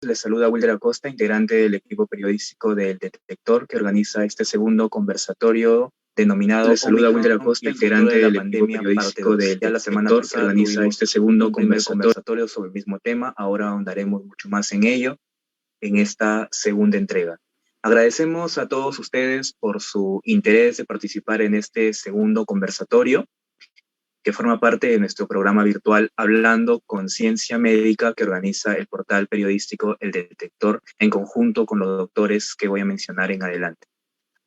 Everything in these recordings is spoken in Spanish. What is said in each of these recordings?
les saluda Wilder Acosta, integrante del equipo periodístico del Detector, que organiza este segundo conversatorio denominado Les saluda Wilder Omicron Acosta, y el futuro integrante de la del equipo pandemia periodístico parte 2. del Ya la semana Detector, que pasada organiza tuvimos este segundo un primer conversatorio. conversatorio sobre el mismo tema, ahora ahondaremos mucho más en ello en esta segunda entrega. Agradecemos a todos ustedes por su interés de participar en este segundo conversatorio, que forma parte de nuestro programa virtual Hablando con Ciencia Médica, que organiza el portal periodístico El Detector en conjunto con los doctores que voy a mencionar en adelante.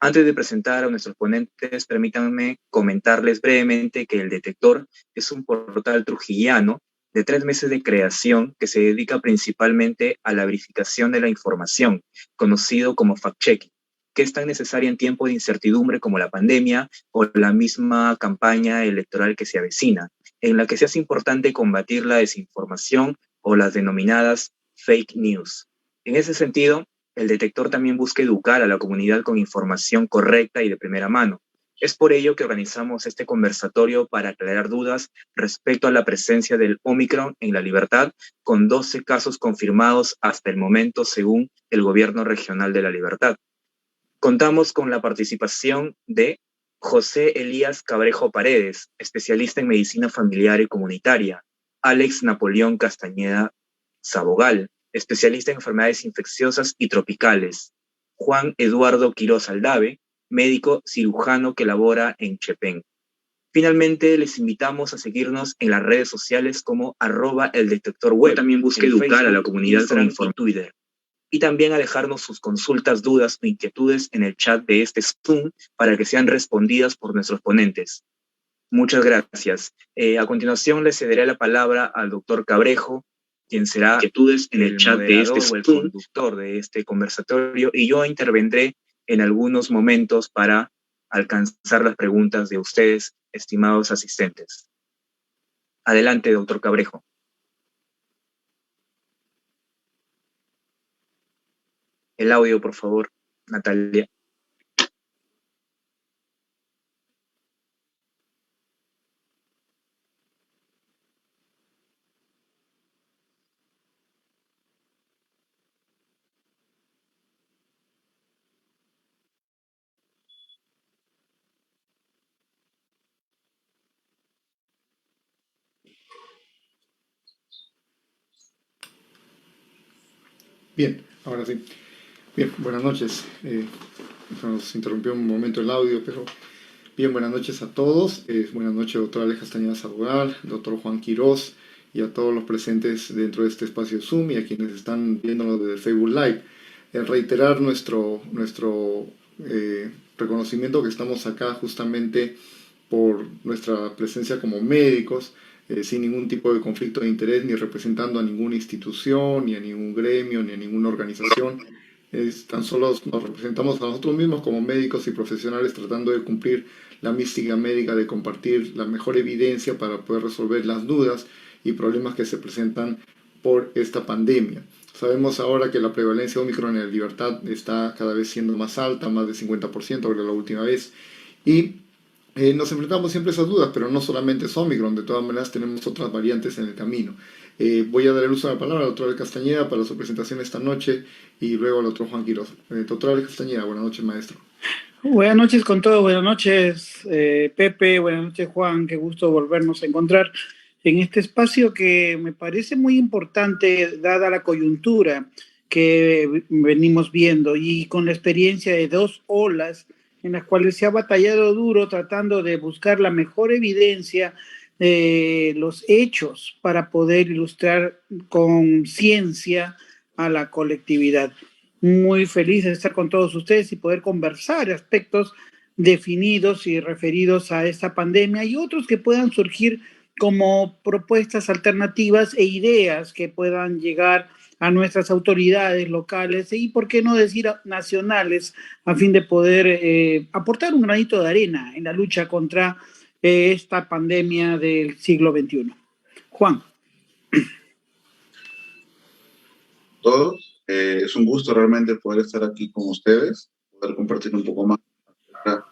Antes de presentar a nuestros ponentes, permítanme comentarles brevemente que El Detector es un portal trujillano de 3 meses de creación que se dedica principalmente a la verificación de la información, conocido como fact-checking, que es tan necesaria en tiempos de incertidumbre como la pandemia o la misma campaña electoral que se avecina, en la que se hace importante combatir la desinformación o las denominadas fake news. En ese sentido, el detector también busca educar a la comunidad con información correcta y de primera mano. Es por ello que organizamos este conversatorio para aclarar dudas respecto a la presencia del Omicron en La Libertad, con 12 casos confirmados hasta el momento según el Gobierno Regional de La Libertad. Contamos con la participación de José Elías Cabrejo Paredes, especialista en medicina familiar y comunitaria; Alex Napoleón Castañeda Sabogal, especialista en enfermedades infecciosas y tropicales; Juan Eduardo Quiroz Aldave, médico cirujano que labora en Chepén. Finalmente, les invitamos a seguirnos en las redes sociales como @eldetectorweb. También busca educar a la comunidad con información y Twitter. Y también a dejarnos sus consultas, dudas o inquietudes en el chat de este Zoom para que sean respondidas por nuestros ponentes. Muchas gracias. A continuación le cederé la palabra al doctor Cabrejo, quien será inquietudes en el chat de este o el Zoom. conductor de este conversatorio, y yo intervendré en algunos momentos para alcanzar las preguntas de ustedes, estimados asistentes. Adelante, doctor Cabrejo. El audio, por favor, Natalia. Bien, ahora sí. Bien, buenas noches. Nos interrumpió un momento el audio, pero bien, buenas noches a todos. Buenas noches, doctor Alex Castañeda Sabogal, doctor Juan Quiroz, y a todos los presentes dentro de este espacio Zoom y a quienes están viéndonos desde Facebook Live. Reiterar nuestro reconocimiento que estamos acá justamente por nuestra presencia como médicos, sin ningún tipo de conflicto de interés, ni representando a ninguna institución, ni a ningún gremio, ni a ninguna organización. Tan solo nos representamos a nosotros mismos como médicos y profesionales, tratando de cumplir la mística médica de compartir la mejor evidencia para poder resolver las dudas y problemas que se presentan por esta pandemia. Sabemos ahora que la prevalencia de Omicron en La Libertad está cada vez siendo más alta, más de 50% que la última vez, y nos enfrentamos siempre a esas dudas, pero no solamente es Omicron, de todas maneras tenemos otras variantes en el camino. Voy a dar el uso de la palabra al doctor Alex Castañeda para su presentación esta noche y luego al doctor Juan Quiroz. Doctor Alex Castañeda, buenas noches, maestro. Buenas noches con todos, buenas noches Pepe, buenas noches Juan, qué gusto volvernos a encontrar en este espacio que me parece muy importante dada la coyuntura que venimos viendo y con la experiencia de 2 olas en las cuales se ha batallado duro tratando de buscar la mejor evidencia de los hechos para poder ilustrar con ciencia a la colectividad. Muy feliz de estar con todos ustedes y poder conversar aspectos definidos y referidos a esta pandemia y otros que puedan surgir como propuestas alternativas e ideas que puedan llegar a nuestras autoridades locales y, por qué no decir, nacionales, a fin de poder aportar un granito de arena en la lucha contra esta pandemia del siglo XXI. Juan. Todos, es un gusto realmente poder estar aquí con ustedes, poder compartir un poco más acerca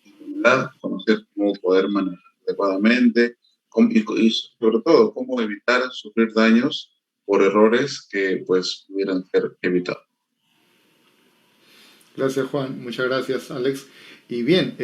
de la enfermedad, conocer cómo poder manejar adecuadamente y sobre todo cómo evitar sufrir daños por errores que pues pudieran ser evitados. Gracias, Juan. Muchas gracias, Alex. Y bien,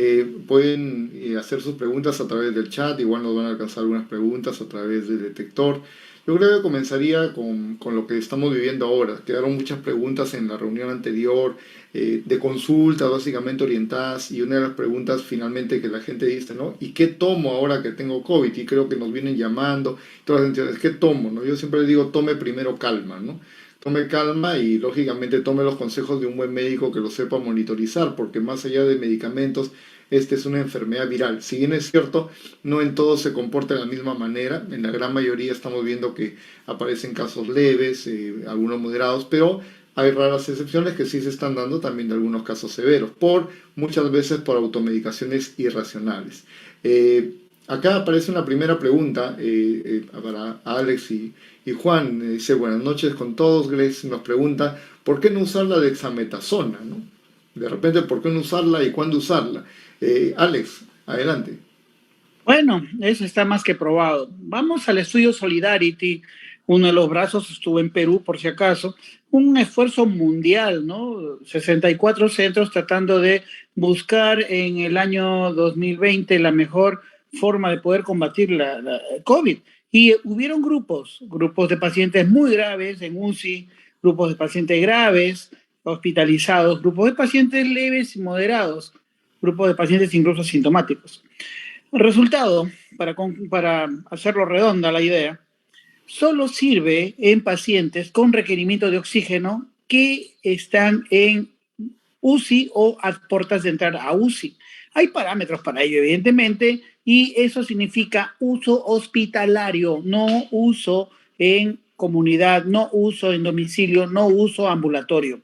pueden hacer sus preguntas a través del chat. Igual nos van a alcanzar algunas preguntas a través del detector. Yo creo que comenzaría con lo que estamos viviendo ahora. Quedaron muchas preguntas en la reunión anterior, de consulta, básicamente orientadas. Y una de las preguntas finalmente que la gente dice, ¿no? ¿Y qué tomo ahora que tengo COVID? Y creo que nos vienen llamando todas las entidades. ¿Qué tomo? ¿No? Yo siempre les digo, tome primero calma, ¿no? Tome calma y lógicamente tome los consejos de un buen médico que lo sepa monitorizar, porque más allá de medicamentos, esta es una enfermedad viral. Si bien es cierto, no en todo se comporta de la misma manera, en la gran mayoría estamos viendo que aparecen casos leves, algunos moderados, pero hay raras excepciones que sí se están dando también de algunos casos severos, muchas veces por automedicaciones irracionales. Acá aparece una primera pregunta para Alex y Juan. Dice, buenas noches con todos. Grace nos pregunta, ¿por qué no usar la dexametasona? ¿No? De repente, ¿por qué no usarla y cuándo usarla? Alex, adelante. Bueno, eso está más que probado. Vamos al estudio Solidarity. Uno de los brazos estuvo en Perú, por si acaso. Un esfuerzo mundial, ¿no? 64 centros tratando de buscar en el año 2020 la mejor forma de poder combatir la COVID. Y hubieron grupos de pacientes muy graves en UCI, grupos de pacientes graves, hospitalizados, grupos de pacientes leves y moderados, grupos de pacientes incluso asintomáticos. El resultado, para hacerlo redonda la idea, solo sirve en pacientes con requerimiento de oxígeno que están en UCI o a puertas de entrar a UCI. Hay parámetros para ello, evidentemente, y eso significa uso hospitalario, no uso en comunidad, no uso en domicilio, no uso ambulatorio.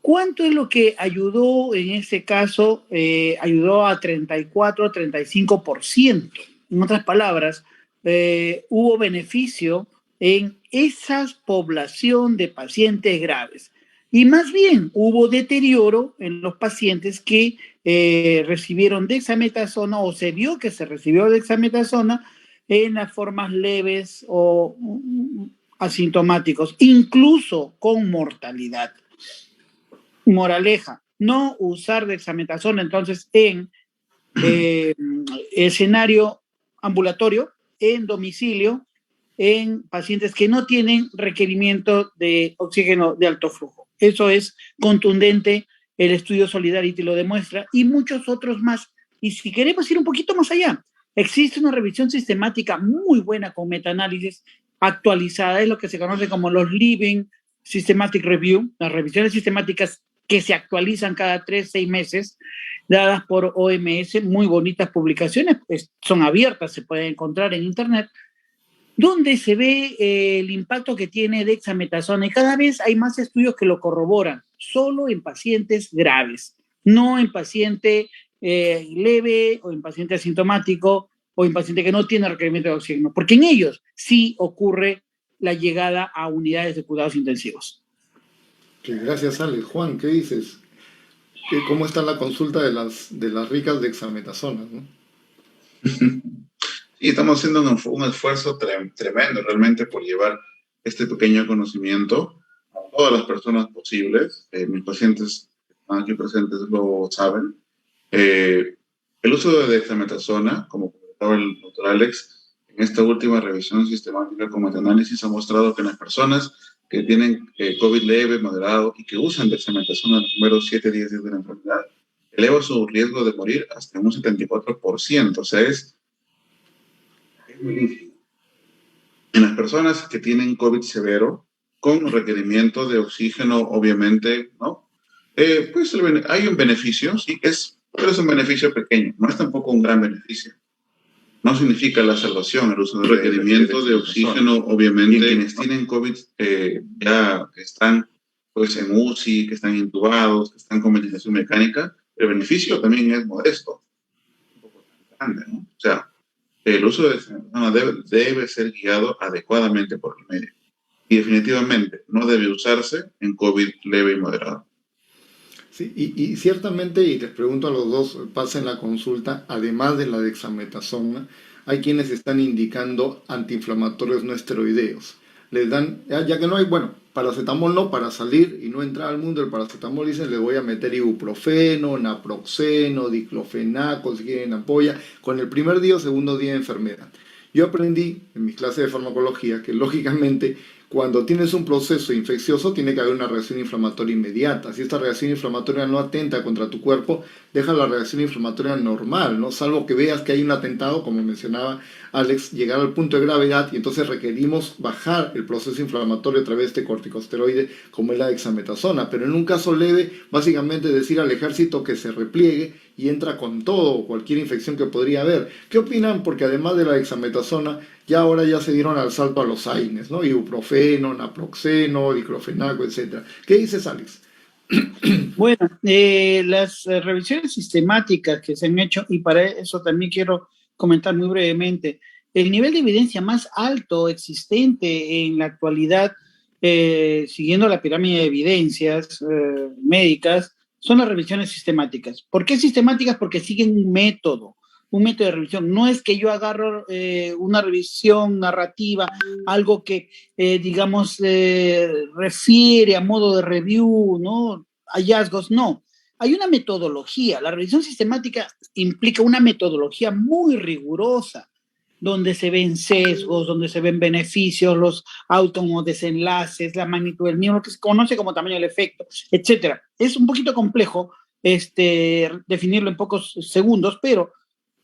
¿Cuánto es lo que ayudó en ese caso? Ayudó a 34, 35%. En otras palabras, hubo beneficio en esa población de pacientes graves. Y más bien hubo deterioro en los pacientes que recibieron dexametasona o se vio que se recibió dexametasona en las formas leves o asintomáticos, incluso con mortalidad. Moraleja, no usar dexametasona entonces en escenario ambulatorio, en domicilio, en pacientes que no tienen requerimiento de oxígeno de alto flujo. Eso es contundente, el estudio Solidarity lo demuestra y muchos otros más. Y si queremos ir un poquito más allá, existe una revisión sistemática muy buena con metaanálisis actualizada, es lo que se conoce como los Living Systematic Review, las revisiones sistemáticas que se actualizan cada 3, 6 meses, dadas por OMS, muy bonitas publicaciones, pues, son abiertas, se pueden encontrar en internet, donde se ve el impacto que tiene dexametasona y cada vez hay más estudios que lo corroboran, solo en pacientes graves, no en paciente leve o en paciente asintomático o en paciente que no tiene requerimiento de oxígeno, porque en ellos sí ocurre la llegada a unidades de cuidados intensivos. Gracias, Alex. Juan, ¿qué dices? ¿Cómo está la consulta de las ricas dexametasonas, ¿no? Y estamos haciendo un esfuerzo tremendo realmente por llevar este pequeño conocimiento a todas las personas posibles. Mis pacientes que están aquí presentes lo saben. El uso de dexametasona, como comentaba el doctor Alex, en esta última revisión sistemática con metaanálisis ha mostrado que en las personas que tienen COVID leve, moderado y que usan dexametasona en los primeros 7 días de la enfermedad, eleva su riesgo de morir hasta un 74%. O sea, es buenísimo. En las personas que tienen COVID severo, con requerimiento de oxígeno, obviamente, ¿no? Pues hay un beneficio, sí, pero es un beneficio pequeño, no es tampoco un gran beneficio. No significa la salvación, el uso de requerimiento de oxígeno, obviamente. Y quienes tienen COVID ya que están pues, en UCI, que están intubados, que están con ventilación mecánica, el beneficio también es modesto, un poco grande, ¿no? O sea, el uso de dexametasona debe ser guiado adecuadamente por el médico. Y definitivamente no debe usarse en COVID leve y moderado. Sí, y ciertamente, y les pregunto a los dos, pasen la consulta, además de la dexametasona, hay quienes están indicando antiinflamatorios no esteroideos. les dan, ya que no hay, bueno, paracetamol no, para salir y no entrar al mundo del paracetamol, dicen, les voy a meter ibuprofeno, naproxeno, diclofenaco, si quieren ampolla, con el primer día o segundo día de enfermedad. Yo aprendí en mis clases de farmacología que lógicamente cuando tienes un proceso infeccioso tiene que haber una reacción inflamatoria inmediata. Si esta reacción inflamatoria no atenta contra tu cuerpo, deja la reacción inflamatoria normal, ¿no? Salvo que veas que hay un atentado, como mencionaba Alex, llegar al punto de gravedad y entonces requerimos bajar el proceso inflamatorio a través de este corticosteroide como es la dexametasona. Pero en un caso leve, básicamente decir al ejército que se repliegue y entra con todo, cualquier infección que podría haber. ¿Qué opinan? Porque además de la dexametasona, ya ahora ya se dieron al salto a los AINES, ¿no? Ibuprofeno, naproxeno, diclofenaco, etcétera. ¿Qué dices, Alex? Bueno, las revisiones sistemáticas que se han hecho, y para eso también quiero comentar muy brevemente, el nivel de evidencia más alto existente en la actualidad, siguiendo la pirámide de evidencias médicas, son las revisiones sistemáticas. ¿Por qué sistemáticas? Porque siguen un método de revisión. No es que yo agarro una revisión narrativa, algo que, digamos, refiere a modo de review, ¿no? Hallazgos, no. Hay una metodología. La revisión sistemática implica una metodología muy rigurosa, donde se ven sesgos, donde se ven beneficios, los autodesenlaces, la magnitud del mismo, que se conoce como tamaño del efecto, etcétera. Es un poquito complejo definirlo en pocos segundos, pero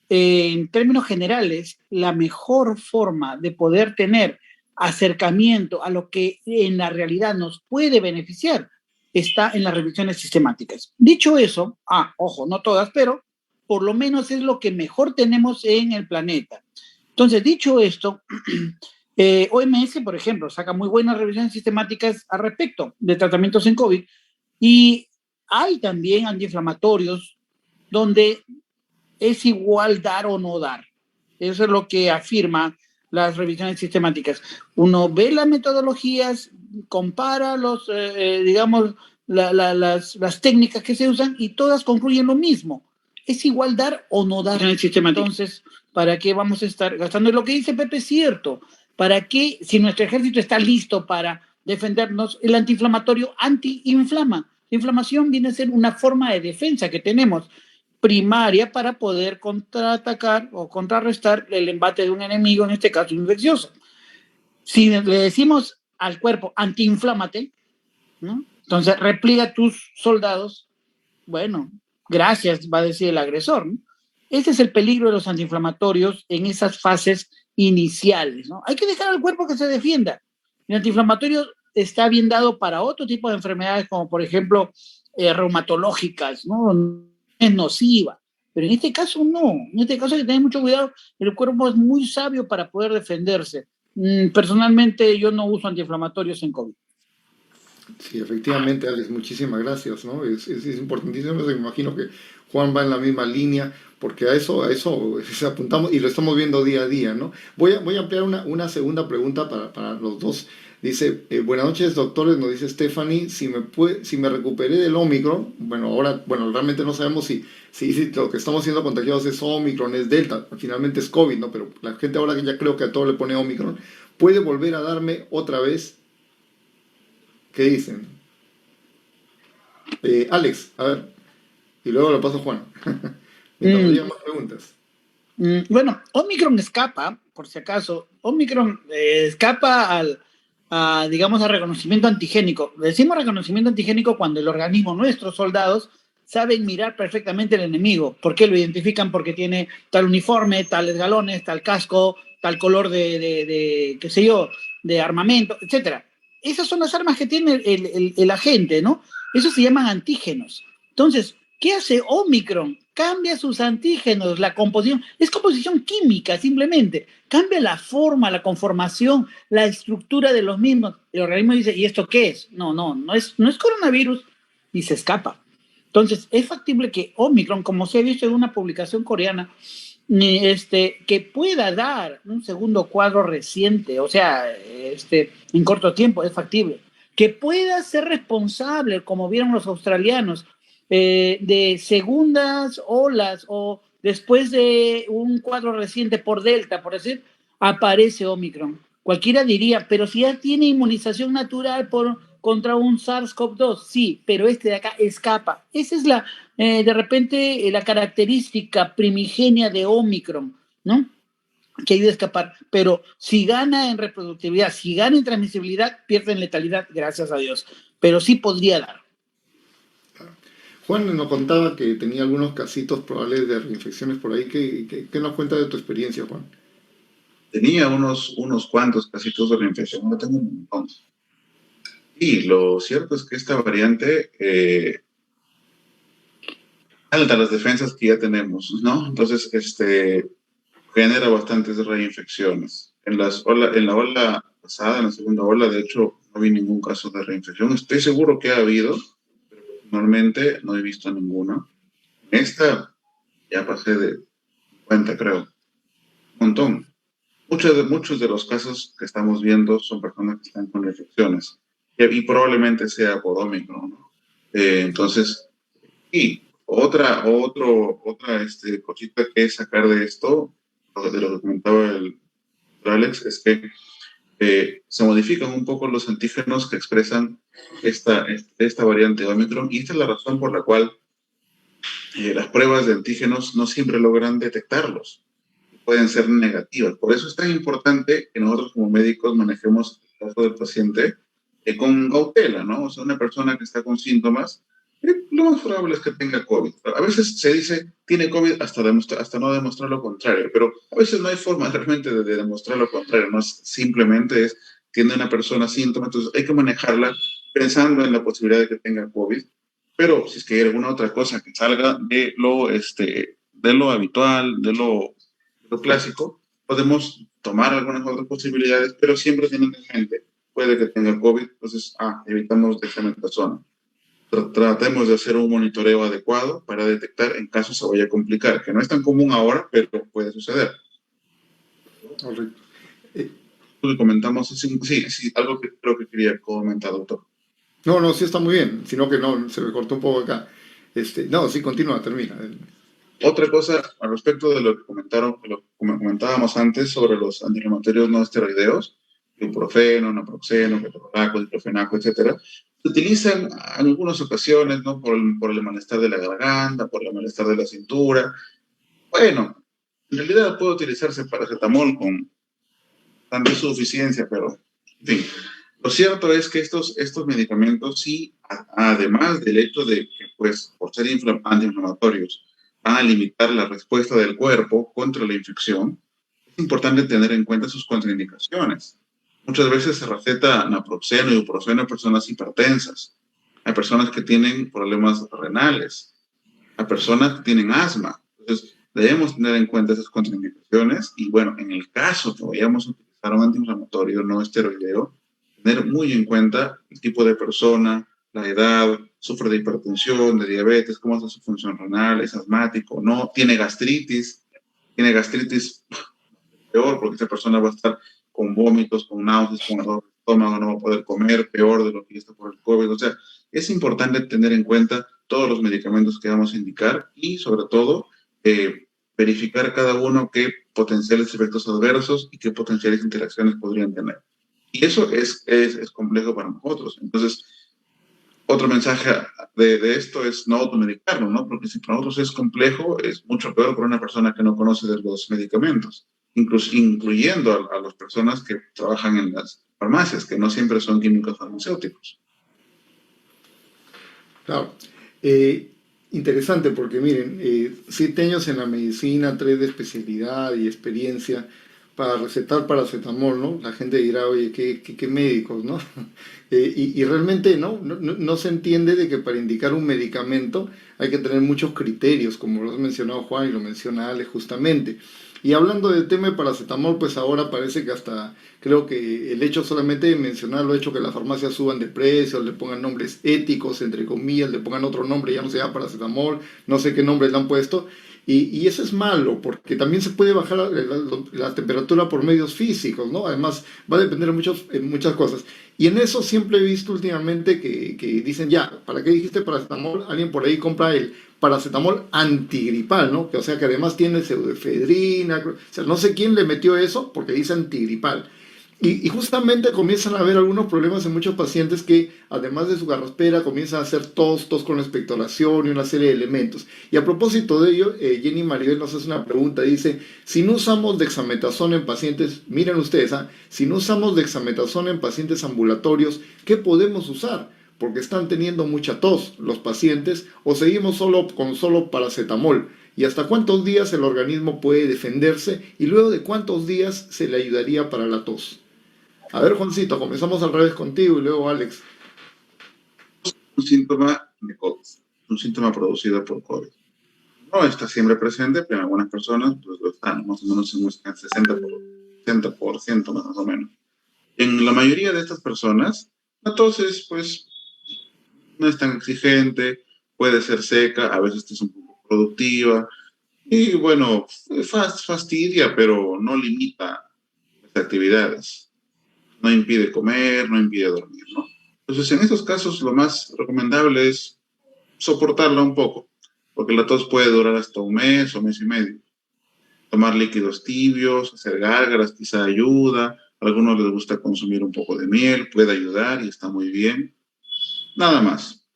en términos generales, la mejor forma de poder tener acercamiento a lo que en la realidad nos puede beneficiar está en las revisiones sistemáticas. Dicho eso, ojo, no todas, pero por lo menos es lo que mejor tenemos en el planeta. Entonces, dicho esto, OMS, por ejemplo, saca muy buenas revisiones sistemáticas al respecto de tratamientos en COVID y hay también antiinflamatorios donde es igual dar o no dar. Eso es lo que afirma las revisiones sistemáticas. Uno ve las metodologías, compara digamos, las técnicas que se usan y todas concluyen lo mismo. Es igual dar o no dar en el sistema. Entonces, ¿para qué vamos a estar gastando? Lo que dice Pepe es cierto. ¿Para qué, si nuestro ejército está listo para defendernos, el antiinflamatorio antiinflama? La inflamación viene a ser una forma de defensa que tenemos primaria para poder contraatacar o contrarrestar el embate de un enemigo, en este caso infeccioso. Si le decimos al cuerpo antiinflámate, ¿no? Entonces repliega tus soldados, bueno, gracias, va a decir el agresor, ¿no? Ese es el peligro de los antiinflamatorios en esas fases iniciales, ¿no? Hay que dejar al cuerpo que se defienda. El antiinflamatorio está bien dado para otro tipo de enfermedades, como por ejemplo reumatológicas, ¿no? Es nociva. Pero en este caso no. En este caso hay que tener mucho cuidado. El cuerpo es muy sabio para poder defenderse. Personalmente yo no uso antiinflamatorios en COVID. Sí, efectivamente, Alex, muchísimas gracias, ¿no? Es importantísimo, me imagino que Juan va en la misma línea, porque a eso apuntamos y lo estamos viendo día a día, ¿no? Voy a ampliar una segunda pregunta para los dos. Dice, buenas noches, doctores, nos dice Stephanie, si me recuperé del Omicron, bueno, ahora, bueno, realmente no sabemos si lo que estamos siendo contagiados es Omicron, es Delta, finalmente es COVID, ¿no? Pero la gente ahora que ya creo que a todo le pone Omicron, ¿puede volver a darme otra vez? ¿Qué dicen? Alex, a ver, y luego lo paso a Juan. Mientras no Mm, llegan más preguntas. bueno, Omicron escapa, por si acaso, Omicron escapa digamos, al reconocimiento antigénico. Decimos reconocimiento antigénico cuando el organismo, nuestros soldados, saben mirar perfectamente al enemigo. ¿Por qué lo identifican? Porque tiene tal uniforme, tales galones, tal casco, tal color qué sé yo, de armamento, etcétera. Esas son las armas que tiene el agente, ¿no? Eso se llaman antígenos. Entonces, ¿qué hace Omicron? Cambia sus antígenos, la composición, es composición química simplemente, cambia la forma, la conformación, la estructura de los mismos. El organismo dice, ¿y esto qué es? No es coronavirus y se escapa. Entonces, es factible que Omicron, como se ha visto en una publicación coreana, que pueda dar un segundo cuadro reciente, o sea, en corto tiempo, es factible. Que pueda ser responsable, como vieron los australianos, de segundas olas o después de un cuadro reciente por Delta, por decir, aparece Omicron. Cualquiera diría, pero si ya tiene inmunización natural contra un SARS-CoV-2, sí, pero este de acá escapa. Esa es de repente, la característica primigenia de Omicron, ¿no? Que ayuda a escapar. Pero si gana en reproductividad, si gana en transmisibilidad, pierde en letalidad, gracias a Dios. Pero sí podría dar. Juan nos contaba que tenía algunos casitos probables de reinfecciones por ahí. ¿Qué nos cuenta de tu experiencia, Juan? Tenía unos cuantos casitos de reinfección, no tengo un montón. Y lo cierto es que esta variante alta las defensas que ya tenemos, ¿no? Entonces, genera bastantes reinfecciones. En la ola pasada, en la segunda ola, de hecho, no vi ningún caso de reinfección. Estoy seguro que ha habido, pero personalmente no he visto ninguno. En esta ya pasé de 50, creo. Un montón. Muchos de los casos que estamos viendo son personas que están con infecciones y probablemente sea por Omicron, ¿no? Entonces, y otra cosita que sacar de esto, de lo que comentaba el Alex, es que se modifican un poco los antígenos que expresan esta variante Omicron, y esta es la razón por la cual las pruebas de antígenos no siempre logran detectarlos, pueden ser negativas. Por eso es tan importante que nosotros como médicos manejemos el caso del paciente con cautela, ¿no? O sea, una persona que está con síntomas, lo más probable es que tenga COVID. A veces se dice, tiene COVID hasta no demostrar lo contrario, pero a veces no hay forma realmente de demostrar lo contrario, no es, simplemente es, tiene una persona síntomas, entonces hay que manejarla pensando en la posibilidad de que tenga COVID, pero si es que hay alguna otra cosa que salga de lo habitual, de lo clásico, podemos tomar algunas otras posibilidades, pero siempre teniendo en mente, puede que tenga COVID, entonces, evitamos dexametasona. Tratemos de hacer un monitoreo adecuado para detectar en caso se vaya a complicar, que no es tan común ahora, pero puede suceder. Correcto. Lo que comentamos, sí, algo que creo que quería comentar, doctor. No, sí está muy bien, sino que no, se me cortó un poco acá. No, sí, continúa, termina. Otra cosa al respecto de lo que comentábamos antes sobre los antiinflamatorios no esteroideos, ibuprofeno, naproxeno, ketorolaco, diclofenaco, etcétera, se utilizan en algunas ocasiones, ¿no? Por el malestar de la garganta, por el malestar de la cintura. Bueno, en realidad puede utilizarse paracetamol con tanta suficiencia, pero, en fin. Lo cierto es que estos medicamentos sí, además del hecho de que, pues, por ser antiinflamatorios, van a limitar la respuesta del cuerpo contra la infección, es importante tener en cuenta sus contraindicaciones. Muchas veces se receta naproxeno y ibuprofeno a personas hipertensas, hay personas que tienen problemas renales, hay personas que tienen asma. Entonces, debemos tener en cuenta esas contraindicaciones y, bueno, en el caso que vayamos a utilizar un antiinflamatorio no esteroideo, tener muy en cuenta el tipo de persona, la edad, sufre de hipertensión, de diabetes, cómo está su función renal, es asmático, no, tiene gastritis peor porque esa persona va a estar con vómitos, con náuseas, con dolor de estómago, no va a poder comer, peor de lo que está por el COVID. O sea, es importante tener en cuenta todos los medicamentos que vamos a indicar y, sobre todo, verificar cada uno qué potenciales efectos adversos y qué potenciales interacciones podrían tener. Y eso es complejo para nosotros. Entonces, otro mensaje de esto es no automedicarnos, ¿no? Porque si para nosotros es complejo, es mucho peor para una persona que no conoce de los medicamentos, incluyendo a las personas que trabajan en las farmacias, que no siempre son químicos farmacéuticos. Claro. Interesante porque miren, 7 años en la medicina, 3 de especialidad y experiencia para recetar paracetamol, ¿no? La gente dirá, oye, qué médicos, ¿no? Y realmente no se entiende de que para indicar un medicamento hay que tener muchos criterios, como lo has mencionado Juan y lo menciona Ale justamente. Y hablando del tema de paracetamol, pues ahora parece que hasta creo que el hecho solamente de mencionarlo ha hecho que las farmacias suban de precio, le pongan nombres éticos, entre comillas, le pongan otro nombre, ya no se llama paracetamol, no sé qué nombre le han puesto. Y eso es malo, porque también se puede bajar la temperatura por medios físicos, ¿no? Además, va a depender de muchas cosas. Y en eso siempre he visto últimamente que dicen, ya, ¿para qué dijiste paracetamol? Alguien por ahí compra el paracetamol antigripal, ¿no? Que, o sea, que además tiene pseudoefedrina, o sea, no sé quién le metió eso porque dice antigripal. Y justamente comienzan a haber algunos problemas en muchos pacientes que, además de su garraspera, comienzan a hacer tos con expectoración y una serie de elementos. Y a propósito de ello, Jenny Maribel nos hace una pregunta. Dice, si no usamos dexametasona en pacientes, miren ustedes, si no usamos dexametasona en pacientes ambulatorios, ¿qué podemos usar? Porque están teniendo mucha tos los pacientes o seguimos solo paracetamol. ¿Y hasta cuántos días el organismo puede defenderse? Y luego de cuántos días se le ayudaría para la tos. A ver, Juancito, comenzamos al revés contigo y luego Alex. Un síntoma de COVID, un síntoma producido por COVID. No está siempre presente, pero en algunas personas pues lo están, más o menos en un 60% más o menos. En la mayoría de estas personas, la tos es, pues, no es tan exigente, puede ser seca, a veces es un poco productiva, y bueno, fastidia, pero no limita las actividades. No impide comer, no impide dormir, ¿no? Entonces, en estos casos, lo más recomendable es soportarla un poco, porque la tos puede durar hasta un mes o mes y medio. Tomar líquidos tibios, hacer gárgaras, quizá ayuda. A algunos les gusta consumir un poco de miel, puede ayudar y está muy bien. Nada más.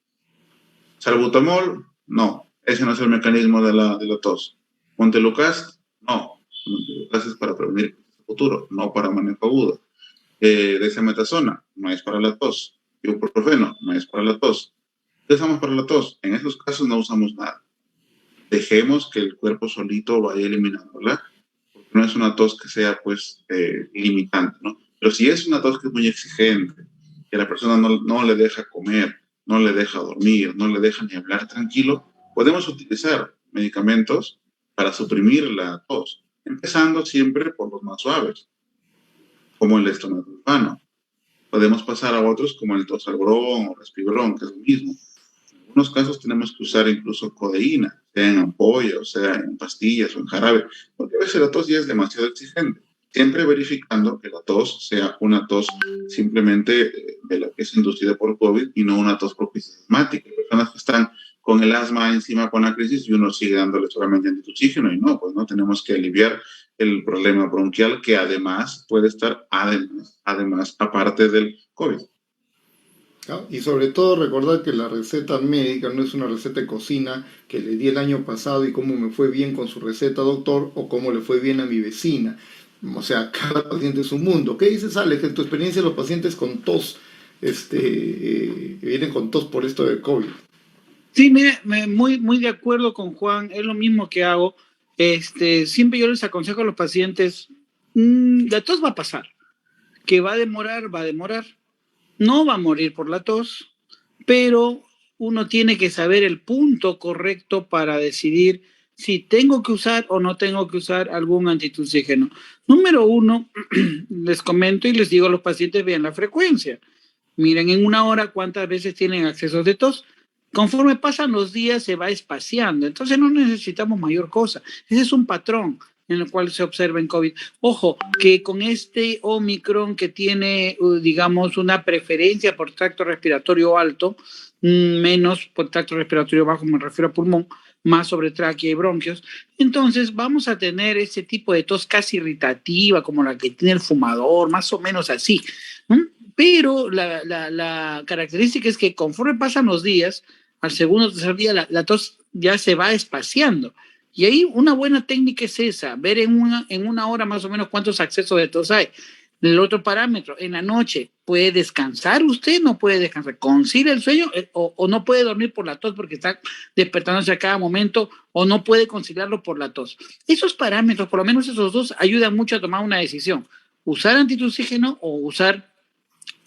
Salbutamol, no. Ese no es el mecanismo de la tos. Montelukast, no. Montelukast es para prevenir el futuro, no para manejo agudo. Dexametasona, no es para la tos. Ibuprofeno, no es para la tos. ¿Qué usamos para la tos? En esos casos no usamos nada. Dejemos que el cuerpo solito vaya eliminándola, porque no es una tos que sea, pues, limitante, ¿no? Pero si es una tos que es muy exigente, que la persona no le deja comer, no le deja dormir, no le deja ni hablar tranquilo, podemos utilizar medicamentos para suprimir la tos, empezando siempre por los más suaves, como el estomatoxano. Podemos pasar a otros como el Tosarbrón o Respibrón, que es lo mismo. En algunos casos tenemos que usar incluso codeína, sea en ampolla, o sea en pastillas o en jarabe, porque a veces la tos ya es demasiado exigente. Siempre verificando que la tos sea una tos simplemente de la que es inducida por COVID y no una tos profisigmática. Hay personas que están con el asma encima con la crisis y uno sigue dándole solamente antioxígeno y no, pues no tenemos que aliviar el problema bronquial que además puede estar, además aparte del COVID. ¿No? Y sobre todo recordar que la receta médica no es una receta de cocina que le di el año pasado y cómo me fue bien con su receta, doctor, o cómo le fue bien a mi vecina. O sea, cada paciente es un mundo. ¿Qué dices, Alex, en tu experiencia de los pacientes con tos, que vienen con tos por esto del COVID? Sí, mire, muy de acuerdo con Juan, es lo mismo que hago. Siempre yo les aconsejo a los pacientes, la tos va a pasar, que va a demorar, no va a morir por la tos, pero uno tiene que saber el punto correcto para decidir si tengo que usar o no tengo que usar algún antitussígeno. Número uno, les comento y les digo a los pacientes, vean la frecuencia. Miren en una hora cuántas veces tienen accesos de tos. Conforme pasan los días se va espaciando, entonces no necesitamos mayor cosa. Ese es un patrón en el cual se observa en COVID. Ojo, que con este Omicron que tiene, digamos, una preferencia por tracto respiratorio alto, menos por tracto respiratorio bajo, me refiero a pulmón, más sobre tráquea y bronquios, entonces vamos a tener ese tipo de tos casi irritativa, como la que tiene el fumador, más o menos así, ¿no? Pero la característica es que conforme pasan los días, al segundo o tercer día, la tos ya se va espaciando. Y ahí una buena técnica es esa, ver en una hora más o menos cuántos accesos de tos hay. El otro parámetro, en la noche, ¿puede descansar usted? No puede descansar. ¿Concilia el sueño o no puede dormir por la tos porque está despertándose a cada momento o no puede conciliarlo por la tos? Esos parámetros, por lo menos esos dos, ayudan mucho a tomar una decisión. Usar antitussígeno o usar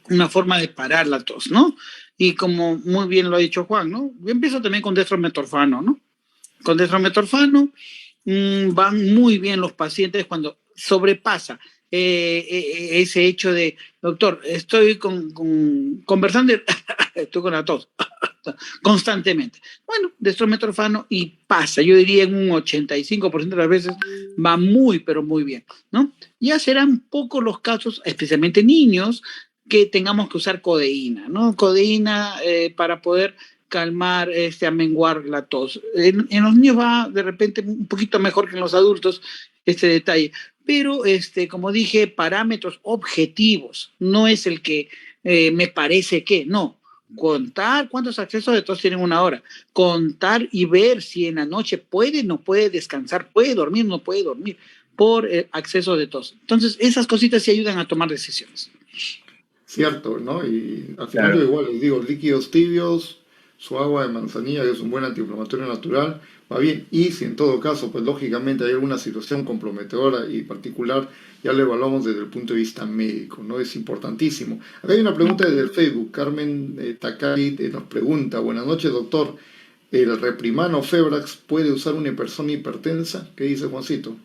una forma de parar la tos, ¿no? Y como muy bien lo ha dicho Juan, ¿no? Yo empiezo también con dextrometorfano, ¿no? Con dextrometorfano van muy bien los pacientes cuando sobrepasa ese hecho de, doctor, estoy conversando, estoy con la tos constantemente. Bueno, dextrometorfano y pasa, yo diría en un 85% de las veces va muy, pero muy bien, ¿no? Ya serán pocos los casos, especialmente niños, que tengamos que usar codeína, ¿no? Codeína para poder calmar, amenguar la tos. En los niños va de repente un poquito mejor que en los adultos este detalle, pero como dije, parámetros objetivos, no es el que me parece que, no. Contar cuántos accesos de tos tienen una hora, contar y ver si en la noche puede, no puede descansar, puede dormir, no puede dormir por acceso de tos. Entonces, esas cositas sí ayudan a tomar decisiones. Cierto, ¿no? Y al final yo Claro, igual les digo, líquidos tibios, su agua de manzanilla, que es un buen antiinflamatorio natural, va bien. Y si en todo caso, pues lógicamente hay alguna situación comprometedora y particular, ya lo evaluamos desde el punto de vista médico, ¿no? Es importantísimo. Acá hay una pregunta desde el Facebook. Carmen Takari nos pregunta, buenas noches, doctor. ¿El Reprimano Febrax puede usar una persona hipertensa? ¿Qué dice Juancito?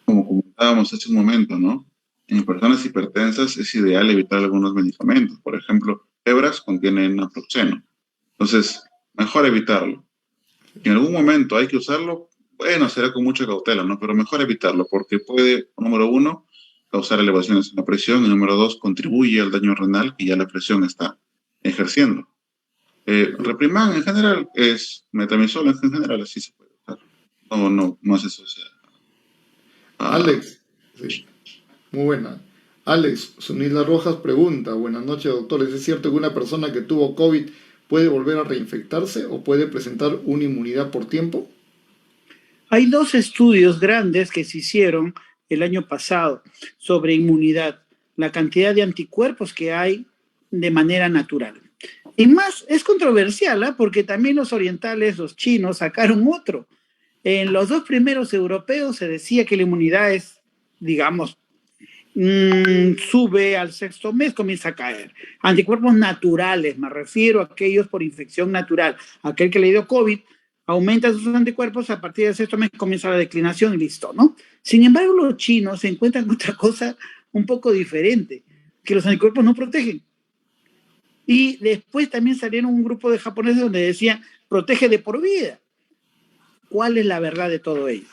Como comentábamos hace un momento, ¿no? En personas hipertensas es ideal evitar algunos medicamentos. Por ejemplo, Febrax contiene naproxeno. Entonces, mejor evitarlo. Si en algún momento hay que usarlo, bueno, será con mucha cautela, ¿no? Pero mejor evitarlo porque puede, número uno, causar elevaciones en la presión y número dos, contribuye al daño renal que ya la presión está ejerciendo. Reprimán en general es metamizol en general, así se puede usar. No, no, no es eso. O sea, ah, Alex, sí, muy buena. Alex Sunila Rojas pregunta, buenas noches doctores, ¿es cierto que una persona que tuvo COVID puede volver a reinfectarse o puede presentar una inmunidad por tiempo? Hay dos estudios grandes que se hicieron el año pasado sobre inmunidad, la cantidad de anticuerpos que hay de manera natural. Y más, es controversial, ¿eh? Porque también los orientales, los chinos, sacaron otro. En los dos primeros europeos se decía que la inmunidad es, digamos, sube al sexto mes, comienza a caer. Anticuerpos naturales, me refiero a aquellos por infección natural. Aquel que le dio COVID aumenta sus anticuerpos, a partir del sexto mes comienza la declinación y listo, ¿no? Sin embargo, los chinos se encuentran con otra cosa un poco diferente, que los anticuerpos no protegen. Y después también salieron un grupo de japoneses donde decían, protege de por vida. ¿Cuál es la verdad de todo ello?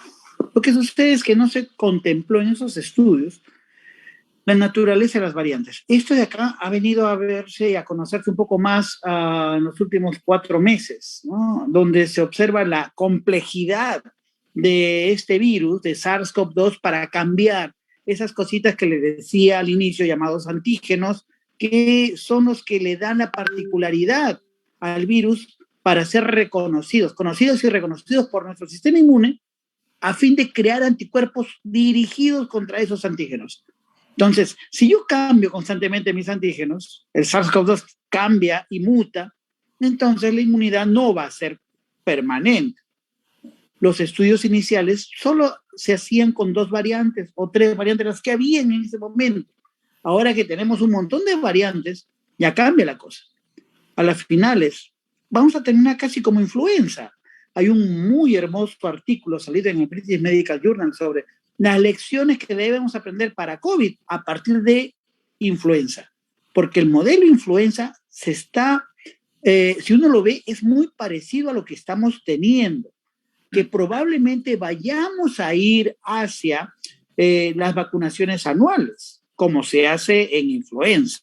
Lo que sucede es que no se contempló en esos estudios la naturaleza de las variantes. Esto de acá ha venido a verse y a conocerse un poco más en los últimos 4 meses, ¿no? Donde se observa la complejidad de este virus, de SARS-CoV-2, para cambiar esas cositas que le decía al inicio, llamados antígenos, que son los que le dan la particularidad al virus para ser reconocidos, conocidos y reconocidos por nuestro sistema inmune, a fin de crear anticuerpos dirigidos contra esos antígenos. Entonces, si yo cambio constantemente mis antígenos, el SARS-CoV-2 cambia y muta, entonces la inmunidad no va a ser permanente. Los estudios iniciales solo se hacían con 2 variantes o 3 variantes, las que habían en ese momento. Ahora que tenemos un montón de variantes, ya cambia la cosa. A las finales, vamos a terminar casi como influenza. Hay un muy hermoso artículo salido en el British Medical Journal sobre las lecciones que debemos aprender para COVID a partir de influenza. Porque el modelo influenza se está, si uno lo ve, es muy parecido a lo que estamos teniendo, que probablemente vayamos a ir hacia las vacunaciones anuales, como se hace en influenza.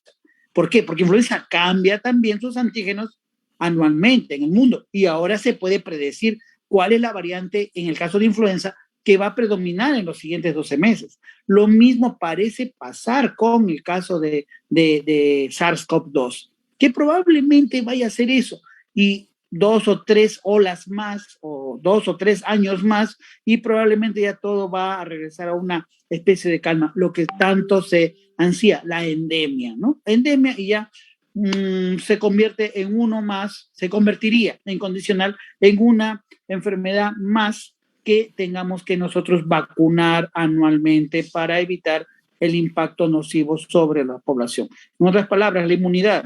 ¿Por qué? Porque influenza cambia también sus antígenos anualmente en el mundo y ahora se puede predecir cuál es la variante en el caso de influenza que va a predominar en los siguientes 12 meses. Lo mismo parece pasar con el caso de SARS-CoV-2, que probablemente vaya a ser eso. Y 2 o 3 olas más o 2 o 3 años más y probablemente ya todo va a regresar a una especie de calma, lo que tanto se ansía, la endemia, ¿no? Endemia y ya se convierte en uno más, se convertiría en condicional en una enfermedad más que tengamos que nosotros vacunar anualmente para evitar el impacto nocivo sobre la población. En otras palabras, la inmunidad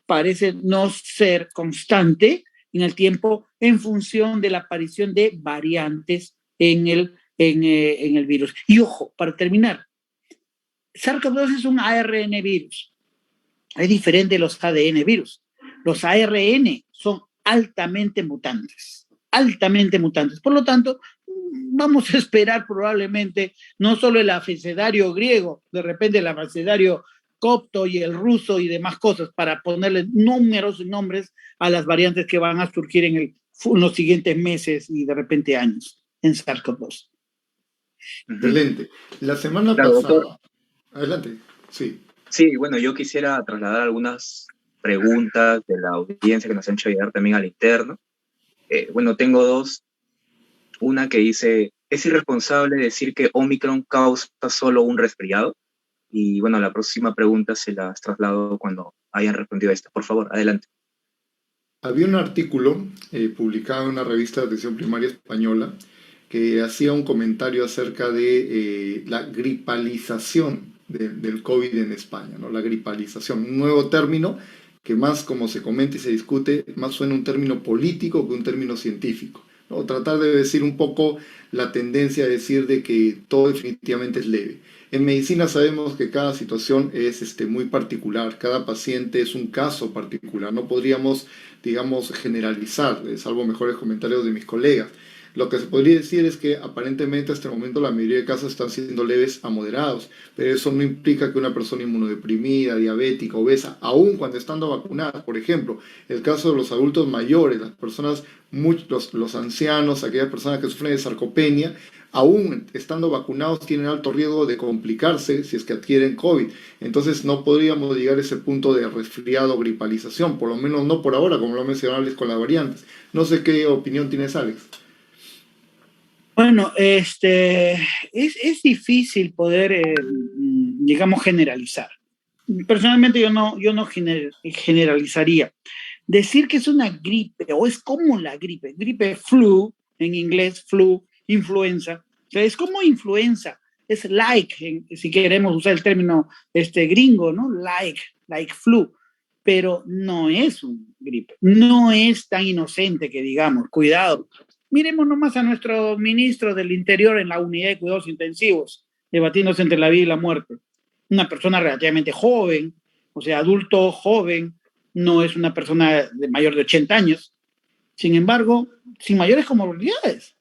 parece no ser constante en el tiempo en función de la aparición de variantes en el virus. Y ojo, para terminar, SARS-CoV-2 es un ARN virus. Es diferente de los ADN virus. Los ARN son altamente mutantes, altamente mutantes. Por lo tanto, vamos a esperar probablemente no solo el abecedario griego, de repente el abecedario copto y el ruso y demás cosas para ponerle números y nombres a las variantes que van a surgir en los siguientes meses y de repente años en SARS-CoV-2. Ujú. Excelente. La semana Claro, doctor. pasada, adelante, sí. Sí, bueno, yo quisiera trasladar algunas preguntas de la audiencia que nos han hecho llegar también al interno. Bueno, tengo dos. Una que dice, ¿es irresponsable decir que Omicron causa solo un resfriado? Y bueno, la próxima pregunta se las traslado cuando hayan respondido a esta. Por favor, adelante. Había un artículo publicado en una revista de atención primaria española que hacía un comentario acerca de la gripalización del COVID en España, ¿no? La gripalización, un nuevo término que más, como se comenta y se discute, más suena un término político que un término científico, ¿no? Tratar de decir un poco la tendencia a decir de que todo definitivamente es leve. En medicina sabemos que cada situación es muy particular, cada paciente es un caso particular, no podríamos, digamos, generalizar, salvo mejores comentarios de mis colegas. Lo que se podría decir es que aparentemente hasta el momento la mayoría de casos están siendo leves a moderados, pero eso no implica que una persona inmunodeprimida, diabética, obesa, aun cuando estando vacunada, por ejemplo, el caso de los adultos mayores, las personas, los ancianos, aquellas personas que sufren de sarcopenia, aún estando vacunados tienen alto riesgo de complicarse si es que adquieren COVID. Entonces no podríamos llegar a ese punto de resfriado o gripalización, por lo menos no por ahora, como lo mencionables con las variantes. No sé qué opinión tienes, Alex. Bueno, es difícil poder, digamos, generalizar. Personalmente yo no generalizaría. Decir que es una gripe o es como la gripe flu, en inglés, flu, influenza, o sea, es como influenza, es si queremos usar el término gringo, ¿no? Like flu, pero no es un gripe, no es tan inocente que digamos, cuidado. Miremos nomás a nuestro ministro del Interior en la unidad de cuidados intensivos, debatiéndose entre la vida y la muerte. Una persona relativamente joven, o sea, adulto joven, no es una persona de mayor de 80 años, sin embargo, sin mayores comorbilidades,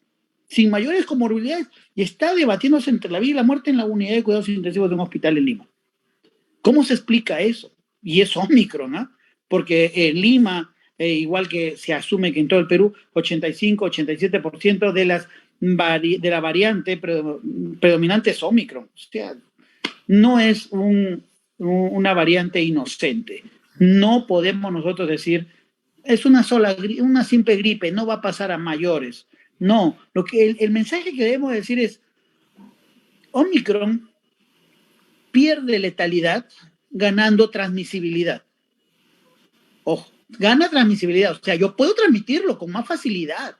y está debatiéndose entre la vida y la muerte en la unidad de cuidados intensivos de un hospital en Lima. ¿Cómo se explica eso? Y es Omicron, ¿no? Porque en Lima, igual que se asume que en todo el Perú, 85-87% de la variante predominante es Omicron. O sea, no es una variante inocente. No podemos nosotros decir, es una simple gripe, no va a pasar a mayores. No, el mensaje que debemos decir es, Omicron pierde letalidad ganando transmisibilidad. Ojo, gana transmisibilidad, o sea, yo puedo transmitirlo con más facilidad.